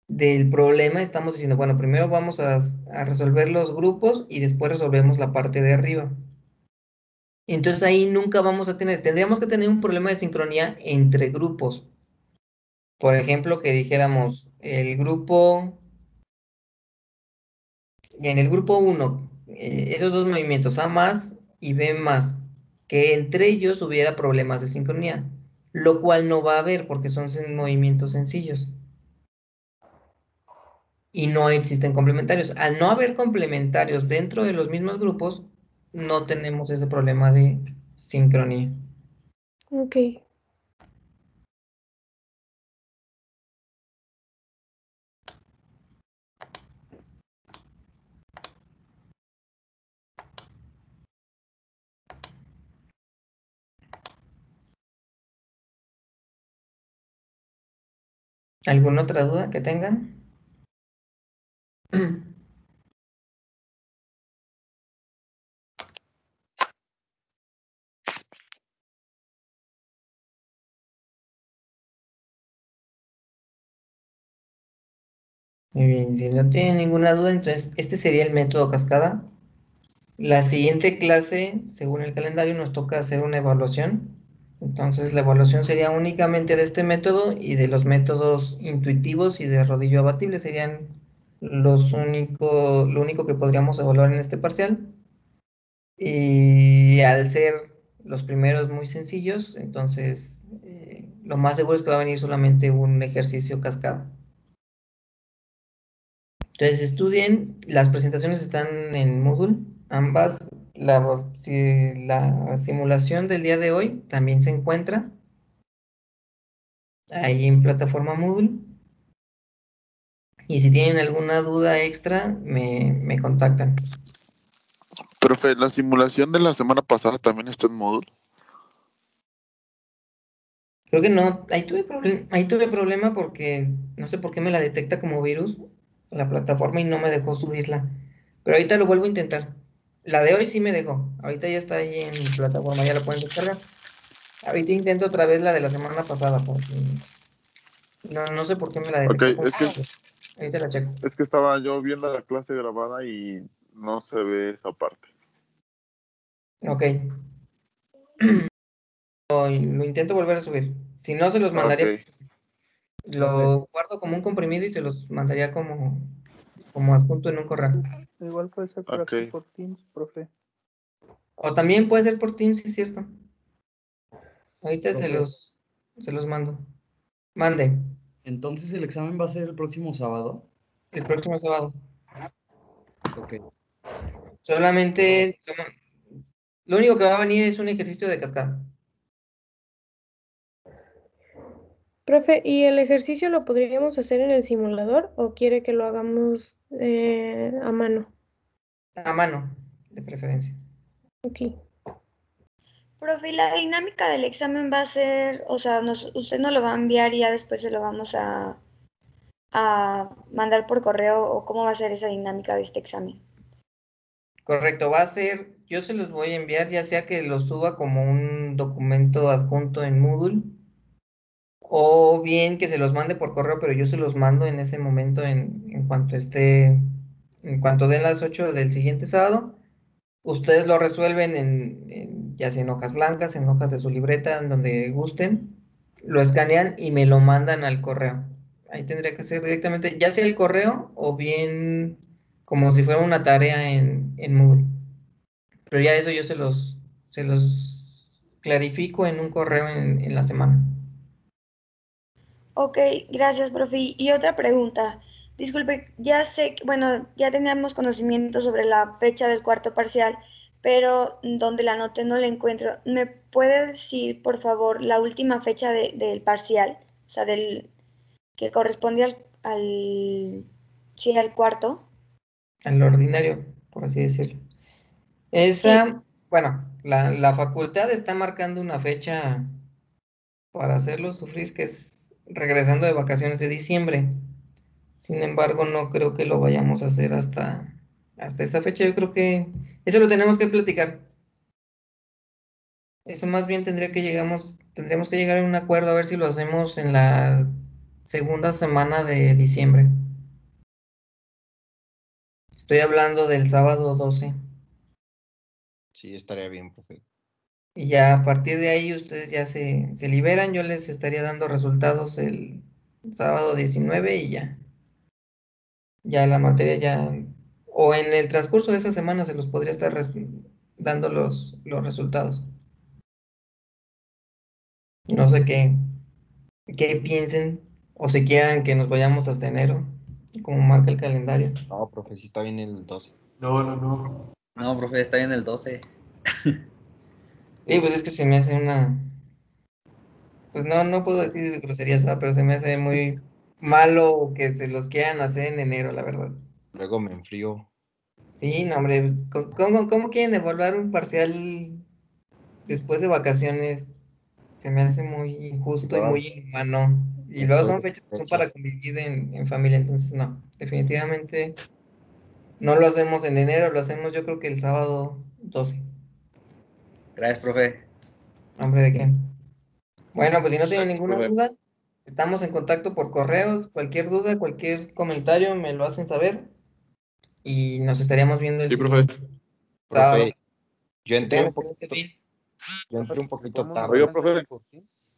del problema, estamos diciendo, bueno, primero vamos a resolver los grupos y después resolvemos la parte de arriba. Entonces ahí nunca vamos a tendríamos que tener un problema de sincronía entre grupos. Por ejemplo, que dijéramos el grupo, en el grupo 1, esos dos movimientos, A más y B más, que entre ellos hubiera problemas de sincronía, lo cual no va a haber porque son movimientos sencillos. y no existen complementarios. Al no haber complementarios dentro de los mismos grupos, no tenemos ese problema de sincronía. Ok. ¿Alguna otra duda que tengan? Muy bien, si no tienen ninguna duda, entonces este sería el método cascada. La siguiente clase, según el calendario, nos toca hacer una evaluación. Entonces, la evaluación sería únicamente de este método y de los métodos intuitivos y de rodillo abatible. Serían lo único que podríamos evaluar en este parcial. Y al ser los primeros muy sencillos, entonces lo más seguro es que va a venir solamente un ejercicio cascada. Entonces estudien, las presentaciones están en Moodle, ambas. La simulación del día de hoy también se encuentra ahí en plataforma Moodle. Y si tienen alguna duda extra, me contactan. Profe, la simulación de la semana pasada también está en módulo. Creo que no, ahí tuve problema porque no sé por qué me la detecta como virus la plataforma y no me dejó subirla. Pero ahorita lo vuelvo a intentar. La de hoy sí me dejó. Ahorita ya está ahí en plataforma, ya la pueden descargar. Ahorita intento otra vez la de la semana pasada porque no sé por qué me la Ok, detectó como virus. Ahorita la checo. es que estaba yo viendo la clase grabada y no se ve esa parte. Ok. Lo intento volver a subir. Si no, se los mandaría. Ok, Lo guardo como un comprimido y se los mandaría como adjunto en un correo. Igual puede ser por ok. aquí, por Teams, profe. O también puede ser por Teams, sí es cierto. Ahorita Profe, se los mando. Mande, entonces el examen va a ser el próximo sábado. el próximo sábado. Ok. Solamente lo único que va a venir es un ejercicio de cascada. Profe, ¿y el ejercicio lo podríamos hacer en el simulador o quiere que lo hagamos a mano? A mano, de preferencia. Ok. Profe, ¿y la dinámica del examen va a ser, o sea, usted nos lo va a enviar y ya después se lo vamos a mandar por correo o cómo va a ser esa dinámica de este examen? Correcto, va a ser, yo se los voy a enviar, ya sea que lo suba como un documento adjunto en Moodle, o bien que se los mande por correo, pero yo se los mando en ese momento en cuanto en cuanto den las 8 del siguiente sábado. Ustedes lo resuelven ya sea en hojas blancas, en hojas de su libreta, en donde gusten, lo escanean y me lo mandan al correo. Ahí tendría que ser directamente, ya sea el correo o bien como si fuera una tarea en Moodle. Pero ya eso yo se los clarifico en un correo en la semana. Ok, gracias, profe. Y otra pregunta. Disculpe, ya sé, bueno, ya teníamos conocimiento sobre la fecha del cuarto parcial, pero donde la anoté no la encuentro. ¿Me puede decir, por favor, la última fecha del parcial? O sea, del que corresponde sí, al cuarto. Al ordinario, por así decirlo. Sí, Bueno, la facultad está marcando una fecha para hacerlo sufrir, que es regresando de vacaciones de diciembre. Sin embargo, no creo que lo vayamos a hacer hasta esa fecha. Yo creo que eso lo tenemos que platicar. Eso más bien tendríamos que llegar a un acuerdo a ver si lo hacemos en la segunda semana de diciembre. Estoy hablando del sábado 12. Sí, estaría bien, profe. Y ya a partir de ahí ustedes ya se liberan. Yo les estaría dando resultados el sábado 19 y ya. Ya la materia ya. O en el transcurso de esa semana se los podría estar dando los resultados. No sé qué piensen o si quieran que nos vayamos hasta enero. como marca el calendario. No, profe, sí está bien el 12. No, profe, está bien el 12. Y pues es que se me hace una... Pues no puedo decir groserías, ¿verdad? Pero se me hace muy malo que se los quieran hacer en enero, la verdad. Luego me enfrío. Sí, no, hombre, ¿cómo quieren evaluar un parcial después de vacaciones? Se me hace muy injusto y muy inhumano. Y luego Después son de fechas que son fecha. para convivir en familia, entonces no, definitivamente no lo hacemos en enero, lo hacemos yo creo que el sábado 12. Gracias, profe. Hombre, ¿de qué? Bueno, pues si no tienen ninguna profe. duda, estamos en contacto por correos. Cualquier duda, cualquier comentario, me lo hacen saber. Y nos estaríamos viendo el Sí, profe. siguiente sábado. Profe, yo Que entré tengan un excelente poquito, día. yo entré un poquito ¿Podemos tarde. Oiga, mandar profe. por Teams?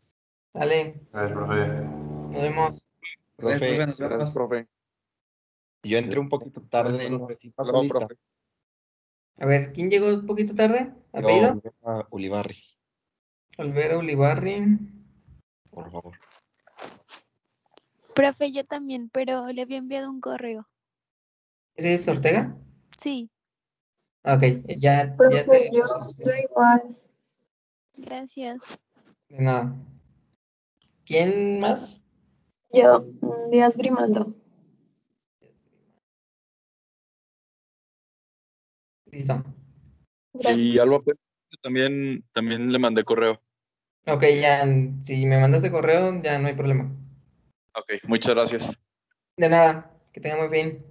Dale, Gracias, profe. nos vemos. Gracias, Profe, profe, nos Gracias, vemos. profe. yo entré un poquito tarde, no sí pasó Luego, lista. profe. A ver, ¿quién llegó un poquito tarde? Yo, ¿Apellido? Ulibarri, Olvera Ulibarri. por favor. Profe, yo también, pero le había enviado un correo. ¿Eres Ortega? Sí, Ok, ya Profe, te yo puse asistencia. igual. gracias. De nada. ¿Quién más? Yo, Díaz Grimaldo. Listo. Gracias. Y Alba, pues, también le mandé correo. Ok, ya, si me mandaste correo, ya no hay problema. Ok, muchas gracias. De nada, que tenga muy bien.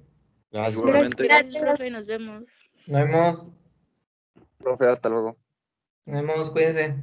Gracias. Igualmente, Gracias, profe, nos vemos. Nos vemos, profe, hasta luego. nos vemos, cuídense.